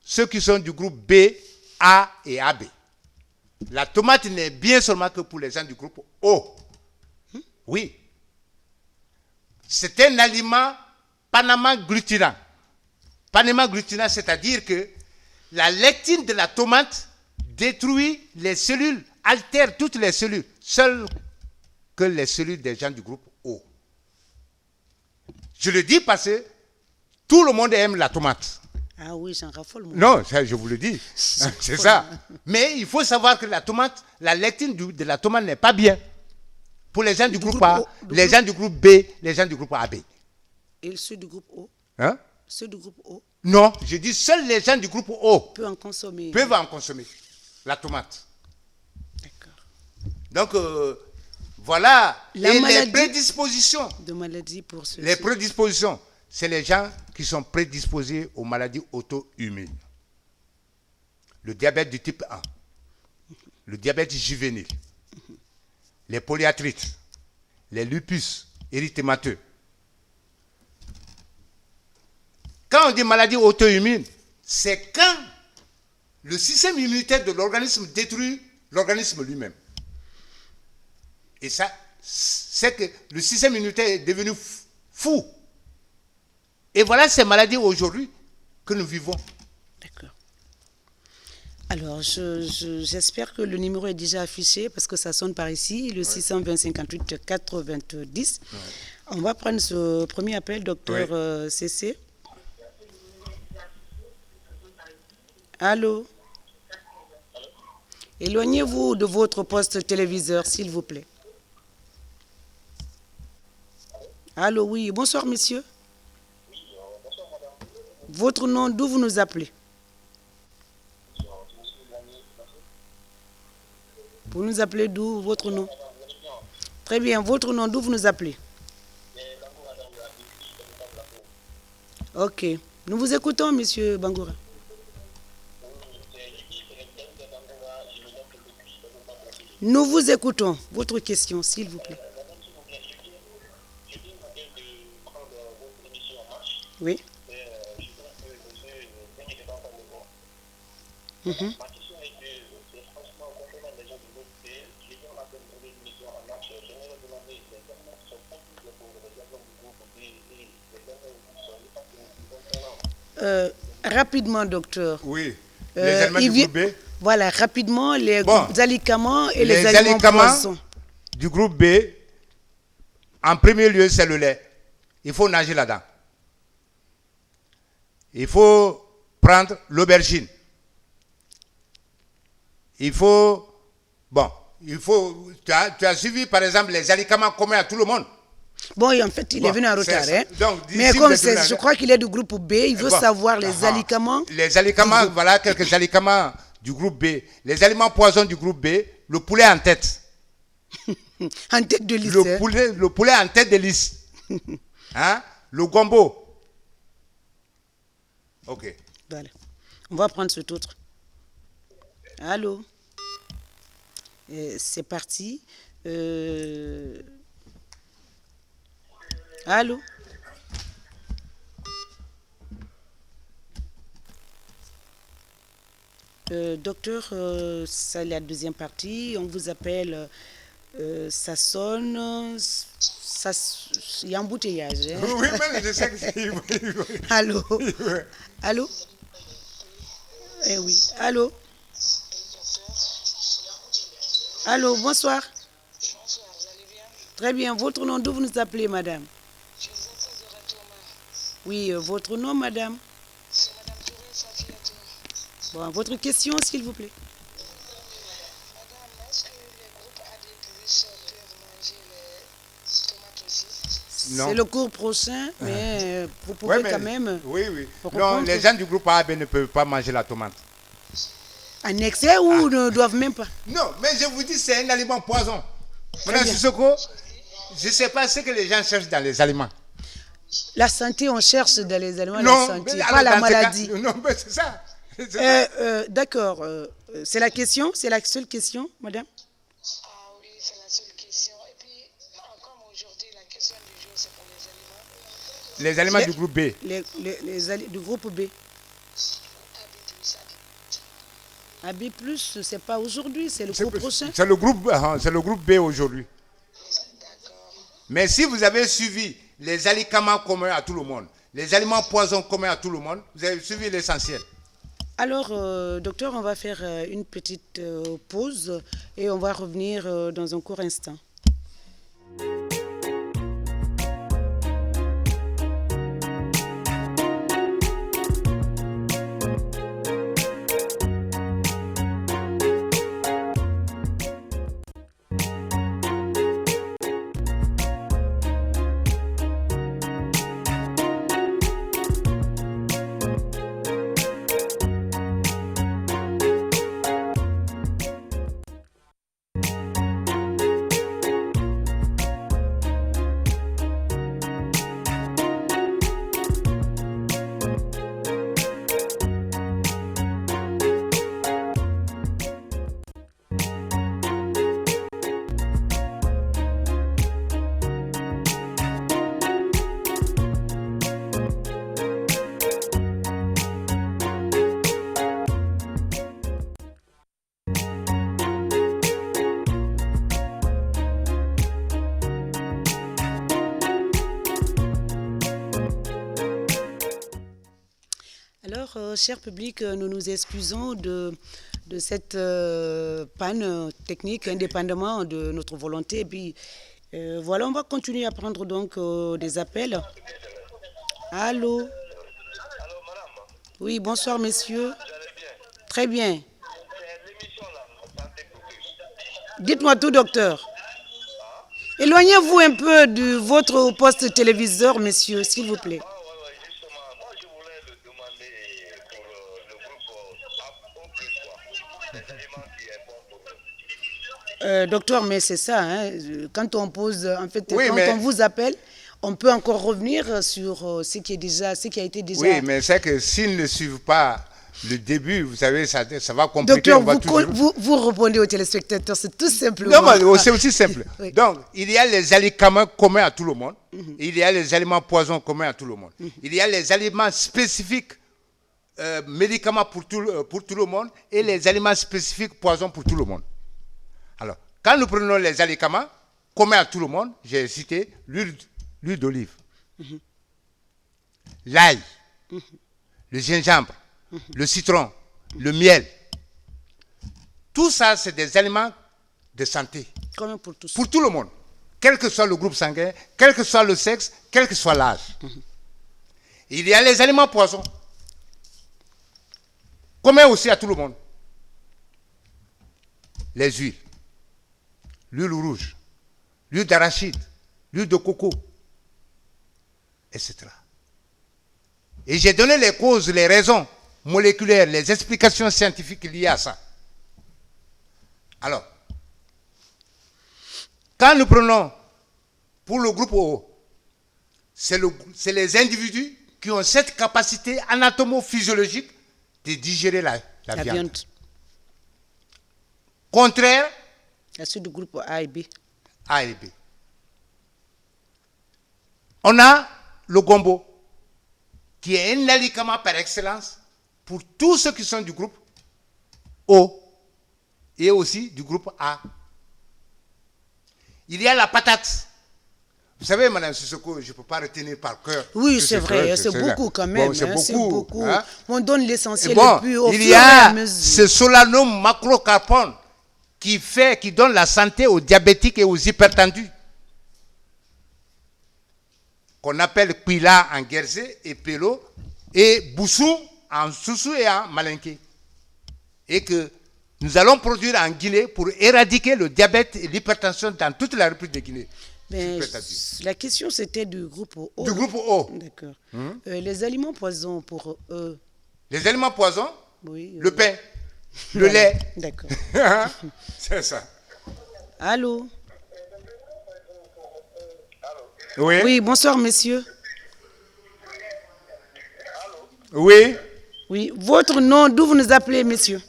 [SPEAKER 3] ceux qui sont du groupe B, A et AB. La tomate n'est bien seulement que pour les gens du groupe O. Oui. C'est un aliment panama-glutinant. Panama-glutinant, c'est-à-dire que la lectine de la tomate détruit les cellules, altère toutes les cellules, seules que les cellules des gens du groupe O. Je le dis parce que tout le monde aime la tomate.
[SPEAKER 1] Ah oui, j'en raffole. Moi.
[SPEAKER 3] Non, ça, je vous le dis. C'est ça. Mais il faut savoir que la tomate, la lectine de la tomate n'est pas bien. Pour les gens du groupe A, les gens du groupe B, les gens du groupe AB.
[SPEAKER 1] Et ceux du groupe O?
[SPEAKER 3] Hein?
[SPEAKER 1] Ceux du groupe O?
[SPEAKER 3] Non, je dis seuls les gens du groupe O
[SPEAKER 1] peuvent en consommer.
[SPEAKER 3] Peuvent en consommer la tomate.
[SPEAKER 1] D'accord.
[SPEAKER 3] Donc, voilà.
[SPEAKER 1] La
[SPEAKER 3] Et
[SPEAKER 1] maladie
[SPEAKER 3] les prédispositions.
[SPEAKER 1] de maladie pour ceux-ci.
[SPEAKER 3] Les prédispositions, c'est les gens qui sont prédisposés aux maladies auto-immunes. Le diabète du type 1, le diabète juvénile, les polyarthrites, les lupus érythémateux. Quand on dit maladie auto-immune, c'est quand le système immunitaire de l'organisme détruit l'organisme lui-même. Et ça, c'est que le système immunitaire est devenu fou. Et voilà ces maladies aujourd'hui que nous vivons.
[SPEAKER 1] D'accord. Alors, j'espère que le numéro est déjà affiché parce que ça sonne par ici, le 620 58 90. Ouais. On va prendre ce premier appel, docteur CC. Allô? Éloignez-vous de votre poste téléviseur, s'il vous plaît. Allô, oui. Bonsoir, monsieur.
[SPEAKER 4] Bonsoir, madame.
[SPEAKER 1] Votre nom, d'où vous nous appelez? Vous nous appelez d'où? Votre nom? Très bien. Votre nom, d'où vous nous appelez? Ok. Nous vous écoutons, monsieur Bangoura. Nous vous écoutons. Votre question, s'il vous plaît. Oui. Mm-hmm. Rapidement, docteur.
[SPEAKER 3] Oui. Les aliments du groupe B.
[SPEAKER 1] Voilà, rapidement, les alicaments et les aliments poissons.
[SPEAKER 3] Du groupe B, en premier lieu, c'est le lait. Il faut nager là-dedans. Il faut prendre l'aubergine. Il faut... Tu as suivi, par exemple, les alicaments communs à tout le monde.
[SPEAKER 1] Bon, en fait, il est venu en retard. Hein?
[SPEAKER 3] Donc,
[SPEAKER 1] mais comme je crois qu'il est du groupe B, il veut savoir les alicaments.
[SPEAKER 3] Les alicaments, voilà quelques alicaments du groupe B. Les aliments poisons du groupe B, le poulet en tête.
[SPEAKER 1] En tête de liste.
[SPEAKER 3] Le poulet en tête de liste. Hein? Le gombo. Ok.
[SPEAKER 1] Voilà. On va prendre cet autre. Allô? C'est parti. Allô? Docteur, c'est la deuxième partie. On vous appelle. Ça sonne. Il y a embouteillage. Hein?
[SPEAKER 3] Oui, mais je sais que c'est.
[SPEAKER 1] Allô? Allô? Eh oui. Allô? Allô, bonsoir.
[SPEAKER 4] Bonsoir, vous allez bien?
[SPEAKER 1] Très bien. Votre nom, d'où vous nous appelez, madame?
[SPEAKER 4] Je vous appelle de Ratouma.
[SPEAKER 1] Oui, votre nom, madame?
[SPEAKER 4] C'est madame Touré Safiatou.
[SPEAKER 1] Bon, votre question, s'il vous plaît.
[SPEAKER 4] Madame, est-ce que les groupes AB+ peuvent manger les tomates aussi?
[SPEAKER 3] Non.
[SPEAKER 1] C'est le cours prochain, mais vous pouvez quand même...
[SPEAKER 3] Oui. Non, les gens du groupe AB ne peuvent pas manger la tomate.
[SPEAKER 1] En excès ou ne doivent même pas?
[SPEAKER 3] Non, mais je vous dis, c'est un aliment poison. Madame Sissoko, je ne sais pas ce que les gens cherchent dans les aliments.
[SPEAKER 1] La santé, on cherche dans les aliments
[SPEAKER 3] non,
[SPEAKER 1] la santé, pas la maladie.
[SPEAKER 3] Non, mais c'est ça.
[SPEAKER 1] D'accord. C'est la question? C'est la seule question, madame?
[SPEAKER 4] Ah oui, c'est la seule question. Et puis, comme aujourd'hui, la question du jour, c'est pour les aliments.
[SPEAKER 3] Les aliments du groupe B.
[SPEAKER 1] Du groupe B. AB+, c'est pas aujourd'hui, c'est le groupe prochain.
[SPEAKER 3] C'est le groupe B aujourd'hui. Mais si vous avez suivi les aliments communs à tout le monde, les aliments poisons communs à tout le monde, vous avez suivi l'essentiel.
[SPEAKER 1] Alors, docteur, on va faire une petite pause et on va revenir dans un court instant. Alors, cher public, nous nous excusons de cette panne technique, indépendamment de notre volonté. Et puis, voilà, on va continuer à prendre donc des appels. Allô? Oui, bonsoir, messieurs. Très bien. Dites-moi tout, docteur. Éloignez-vous un peu de votre poste téléviseur, messieurs, s'il vous plaît.
[SPEAKER 5] Justement, moi je voulais le demander pour le groupe A+, les éléments qui est bon pour nous.
[SPEAKER 1] Docteur, mais c'est ça, hein, quand on pose, en fait,
[SPEAKER 2] Oui,
[SPEAKER 1] quand
[SPEAKER 2] mais-
[SPEAKER 1] on vous appelle, on peut encore revenir sur ce qui a été déjà.
[SPEAKER 2] Oui, mais c'est que s'ils ne suivent pas le début, vous savez, ça va compliquer.
[SPEAKER 1] Docteur,
[SPEAKER 2] on va toujours...
[SPEAKER 1] vous répondez aux téléspectateurs, c'est tout simplement.
[SPEAKER 2] Non, mais c'est aussi simple.
[SPEAKER 1] Oui.
[SPEAKER 2] Donc, il y a les aliments communs à tout le monde. Il y a les aliments poisons communs à tout le monde. Il y a les aliments spécifiques médicaments pour tout le monde et les aliments spécifiques poisons pour tout le monde. Alors, quand nous prenons les aliments communs à tout le monde, j'ai cité l'huile d'olive, l'ail, le gingembre, le citron, le miel. Tout ça, c'est des aliments de santé.
[SPEAKER 1] Comme pour tous.
[SPEAKER 2] Pour tout le monde. Quel que soit le groupe sanguin, quel que soit le sexe, quel que soit l'âge. Il y a les aliments poisons. Communs aussi à tout le monde. Les huiles. L'huile rouge. L'huile d'arachide. L'huile de coco. Etc. Et j'ai donné les causes, les raisons moléculaires, les explications scientifiques liées à ça. Alors, quand nous prenons pour le groupe O, c'est les individus qui ont cette capacité anatomo-physiologique de digérer la viande. Contraire
[SPEAKER 1] à ceux du groupe A et B.
[SPEAKER 2] A et B. On a le gombo, qui est un aliment par excellence pour tous ceux qui sont du groupe O et aussi du groupe A. Il y a la patate. Vous savez, Madame Sissoko, je ne peux pas retenir par cœur.
[SPEAKER 1] Oui, c'est vrai, c'est beaucoup quand même.
[SPEAKER 2] Bon, c'est beaucoup.
[SPEAKER 1] Hein? On donne l'essentiel
[SPEAKER 2] bon,
[SPEAKER 1] et puis au
[SPEAKER 2] il
[SPEAKER 1] fur
[SPEAKER 2] y
[SPEAKER 1] et à
[SPEAKER 2] a
[SPEAKER 1] mesure.
[SPEAKER 2] ce solanum macrocarpone qui donne la santé aux diabétiques et aux hypertendus, qu'on appelle Quila en Guerzé et Pélo, et Boussou en Soussou et en Malinké. Et que nous allons produire en Guinée pour éradiquer le diabète et l'hypertension dans toute la République de Guinée.
[SPEAKER 1] Ben, la question c'était du groupe O.
[SPEAKER 2] Du groupe O.
[SPEAKER 1] D'accord. Les aliments poisons pour eux.
[SPEAKER 2] Les aliments poisons,
[SPEAKER 1] Oui.
[SPEAKER 2] le pain, le lait.
[SPEAKER 1] D'accord.
[SPEAKER 2] C'est ça.
[SPEAKER 1] Allô?
[SPEAKER 2] Oui.
[SPEAKER 1] Oui, bonsoir, messieurs.
[SPEAKER 2] Oui.
[SPEAKER 1] Oui, votre nom, d'où vous nous appelez, messieurs?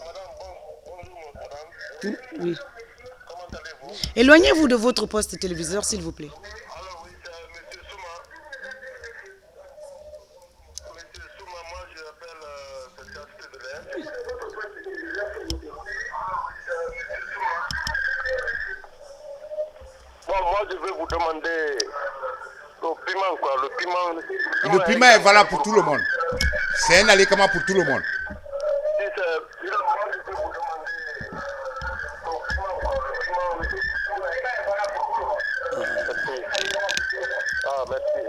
[SPEAKER 1] Oui. Éloignez-vous de votre poste téléviseur, s'il vous plaît.
[SPEAKER 5] Alors oui, c'est M. Souma. M. Souma, moi je appelle cette société de l'air. Bon, moi je vais vous demander le piment, quoi.
[SPEAKER 2] Le piment est valable pour tout le monde. C'est un aliment pour tout le monde.
[SPEAKER 5] Si c'est... Moi je vais vous demander le piment, quoi. Ah, merci.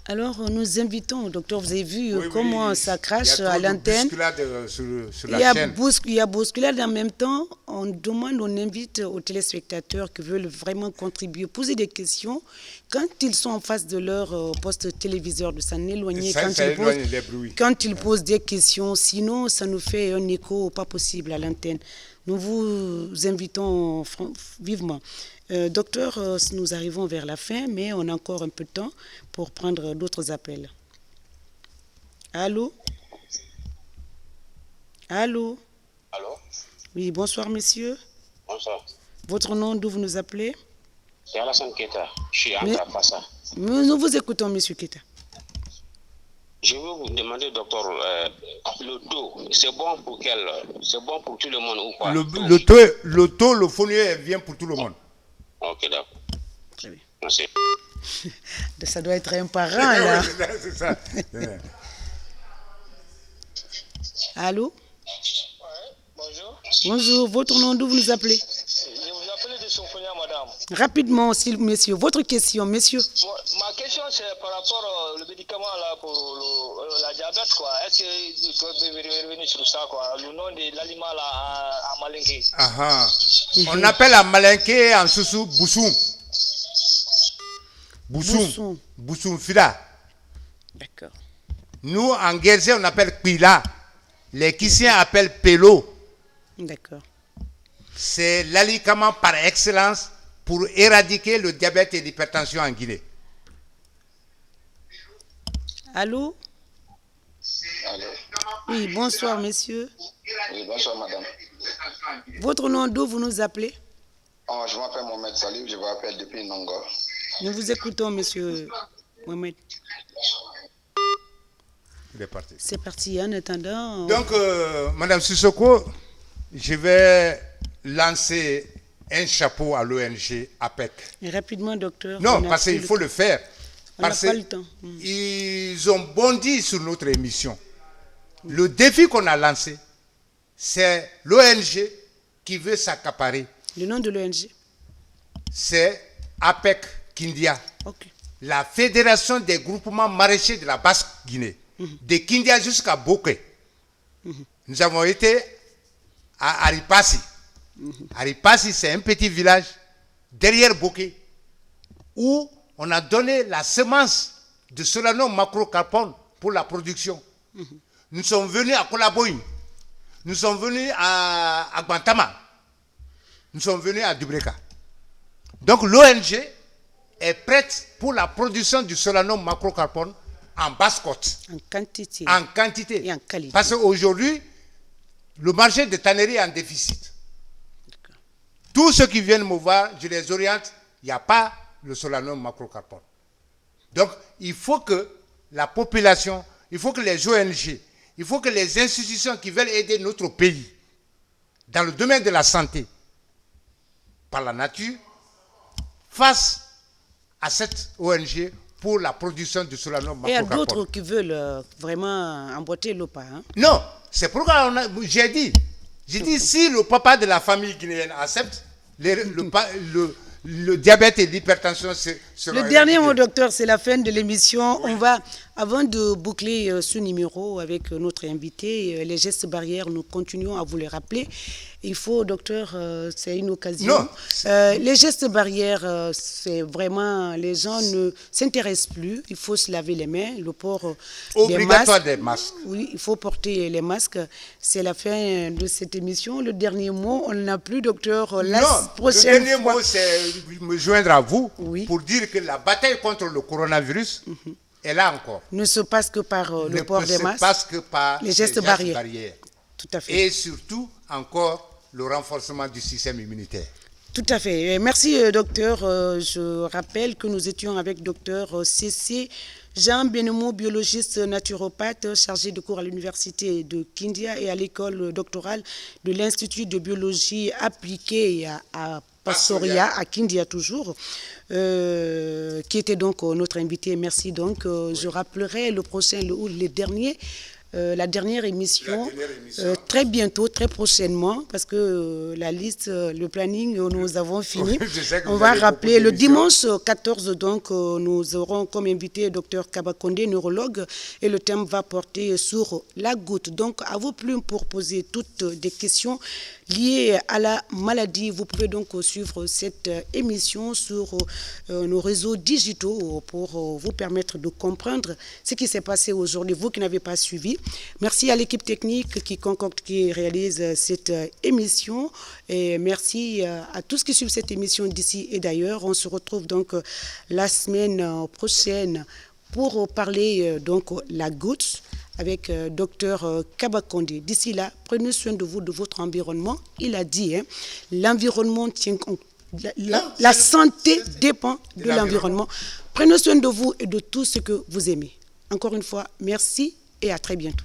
[SPEAKER 1] Alors, nous invitons, docteur, vous avez vu
[SPEAKER 2] Oui,
[SPEAKER 1] comment
[SPEAKER 2] oui.
[SPEAKER 1] ça crache
[SPEAKER 2] Il y a
[SPEAKER 1] à
[SPEAKER 2] trop de
[SPEAKER 1] l'antenne.
[SPEAKER 2] bousculade sur
[SPEAKER 1] Il y
[SPEAKER 2] la
[SPEAKER 1] a
[SPEAKER 2] chaîne.
[SPEAKER 1] il y a bousculade en même temps. On demande, on invite aux téléspectateurs qui veulent vraiment contribuer, poser des questions. Quand ils sont en face de leur poste téléviseur, de s'en éloigner quand ils posent des questions. Sinon, ça nous fait un écho pas possible à l'antenne. Nous vous invitons vivement. Docteur, nous arrivons vers la fin, mais on a encore un peu de temps pour prendre d'autres appels. Allô? Allô?
[SPEAKER 5] Allô?
[SPEAKER 1] Oui, bonsoir, messieurs.
[SPEAKER 5] Bonsoir.
[SPEAKER 1] Votre nom, d'où vous nous appelez?
[SPEAKER 5] C'est Alassane Keta. Je suis en
[SPEAKER 1] Mais-
[SPEAKER 5] Kafassa.
[SPEAKER 1] Nous vous écoutons, monsieur Keta.
[SPEAKER 5] Je veux vous demander, docteur, le taux, c'est bon pour quel? C'est bon pour tout le monde ou quoi?
[SPEAKER 2] Le phonier vient pour tout le monde.
[SPEAKER 5] Ok, d'accord.
[SPEAKER 1] Très bien.
[SPEAKER 5] Merci.
[SPEAKER 1] Ça doit être un parent, là.
[SPEAKER 2] C'est ça.
[SPEAKER 1] Allô?
[SPEAKER 5] Ouais, bonjour.
[SPEAKER 1] Bonjour, votre nom, d'où vous nous appelez?
[SPEAKER 5] Je vous appelle de Somphonia, madame.
[SPEAKER 1] Rapidement, s'il messieurs. Votre question, messieurs.
[SPEAKER 5] Ma question, c'est par rapport au médicament là, pour la diabète, quoi. Est-ce que vous pouvez revenir sur ça, quoi? Le nom de l'aliment là, à Malinké.
[SPEAKER 3] On appelle à Malinké en Soussou Boussoum.
[SPEAKER 1] Boussoum.
[SPEAKER 3] Boussoum Fida.
[SPEAKER 1] D'accord.
[SPEAKER 3] Nous, en Guérzé, on appelle Pila. Les Kissiens appellent Pélo.
[SPEAKER 1] D'accord.
[SPEAKER 3] C'est l'aliment par excellence pour éradiquer le diabète et l'hypertension en Guinée.
[SPEAKER 1] Allô?
[SPEAKER 5] Allô?
[SPEAKER 1] Oui, bonsoir, messieurs.
[SPEAKER 5] Oui, bonsoir, madame.
[SPEAKER 1] Votre nom, d'où vous nous appelez?
[SPEAKER 5] Oh, je m'appelle Mohamed Salib, je vous appelle depuis Nongo.
[SPEAKER 1] Nous vous écoutons, monsieur Mohamed.
[SPEAKER 3] Il est parti.
[SPEAKER 1] C'est parti, en attendant.
[SPEAKER 3] Donc, Madame Sissoko, je vais lancer un chapeau à l'ONG APEC.
[SPEAKER 1] Rapidement, docteur.
[SPEAKER 3] Non, parce qu'il faut le faire.
[SPEAKER 1] On n'a
[SPEAKER 3] Parce
[SPEAKER 1] pas le temps.
[SPEAKER 3] qu'ils ont bondi sur notre émission. Le défi qu'on a lancé, c'est l'ONG qui veut s'accaparer.
[SPEAKER 1] Le nom de l'ONG?
[SPEAKER 3] C'est APEC Kindia,
[SPEAKER 1] Ok.
[SPEAKER 3] la Fédération des groupements maraîchers de la Basse-Guinée, de Kindia jusqu'à Boké. Nous avons été à Aripasi. Aripasi, c'est un petit village derrière Boké, où on a donné la semence de Solanum macrocarpone pour la production. Nous sommes venus à Kolaboï, nous sommes venus à Guantama, nous sommes venus à Dubreka. Donc l'ONG est prête pour la production du Solanum macrocarpone en basse-côte.
[SPEAKER 1] En quantité.
[SPEAKER 3] En quantité.
[SPEAKER 1] Et en qualité.
[SPEAKER 3] Parce qu'aujourd'hui, le marché de tannerie est en déficit. Tous ceux qui viennent me voir, je les oriente, il n'y a pas le Solanum macrocarpone. Donc, il faut que la population, il faut que les ONG, il faut que les institutions qui veulent aider notre pays dans le domaine de la santé, par la nature, fassent à cette ONG pour la production du Solanum macrocarpone.
[SPEAKER 1] Et il y a d'autres qui veulent vraiment emboîter le pas. Hein?
[SPEAKER 3] Non, c'est pourquoi j'ai dit, si le papa de la famille guinéenne accepte, le diabète et l'hypertension seront
[SPEAKER 1] Le dernier
[SPEAKER 3] éradiqués.
[SPEAKER 1] mot, docteur, c'est la fin de l'émission. On va, avant de boucler ce numéro avec notre invité, les gestes barrières, nous continuons à vous les rappeler. Il faut, docteur, c'est une occasion.
[SPEAKER 3] Non.
[SPEAKER 1] Les gestes barrières, c'est vraiment, les gens ne s'intéressent plus. Il faut se laver les mains, le port
[SPEAKER 3] Obligatoire des masques.
[SPEAKER 1] Oui, il faut porter les masques. C'est la fin de cette émission. Le dernier mot, on n'a plus, docteur. La
[SPEAKER 3] Non,
[SPEAKER 1] prochaine
[SPEAKER 3] le dernier
[SPEAKER 1] fois.
[SPEAKER 3] mot, c'est me joindre à vous
[SPEAKER 1] Oui.
[SPEAKER 3] pour dire que la bataille contre le coronavirus est là encore.
[SPEAKER 1] Ne se passe que par le port des masques.
[SPEAKER 3] Ne se passe que par
[SPEAKER 1] les gestes barrières. Tout à fait.
[SPEAKER 3] Et surtout, encore, le renforcement du système immunitaire.
[SPEAKER 1] Tout à fait. Merci, docteur. Je rappelle que nous étions avec docteur C.C. Jean Benemo, biologiste naturopathe, chargé de cours à l'université de Kindia et à l'école doctorale de l'Institut de biologie appliquée à Pastoria, à Kindia toujours, qui était donc notre invité. Merci donc. Je rappellerai le prochain, le dernier. La dernière émission, très bientôt, très prochainement, parce que la liste, le planning, nous avons fini. On va rappeler le dimanche 14, donc, nous aurons comme invité Dr Kabakonde, neurologue, et le thème va porter sur la goutte. Donc, à vos plumes pour poser toutes des questions liées à la maladie. Vous pouvez donc suivre cette émission sur nos réseaux digitaux pour vous permettre de comprendre ce qui s'est passé aujourd'hui, vous qui n'avez pas suivi. Merci à l'équipe technique qui concocte, qui réalise cette émission. Et merci à tous qui suivent cette émission d'ici et d'ailleurs. On se retrouve donc la semaine prochaine pour parler donc la goutte avec Dr Kabakonde. D'ici là, prenez soin de vous, de votre environnement. Il a dit, hein, l'environnement tient compte. La santé dépend de l'environnement. Prenez soin de vous et de tout ce que vous aimez. Encore une fois, merci et à très bientôt.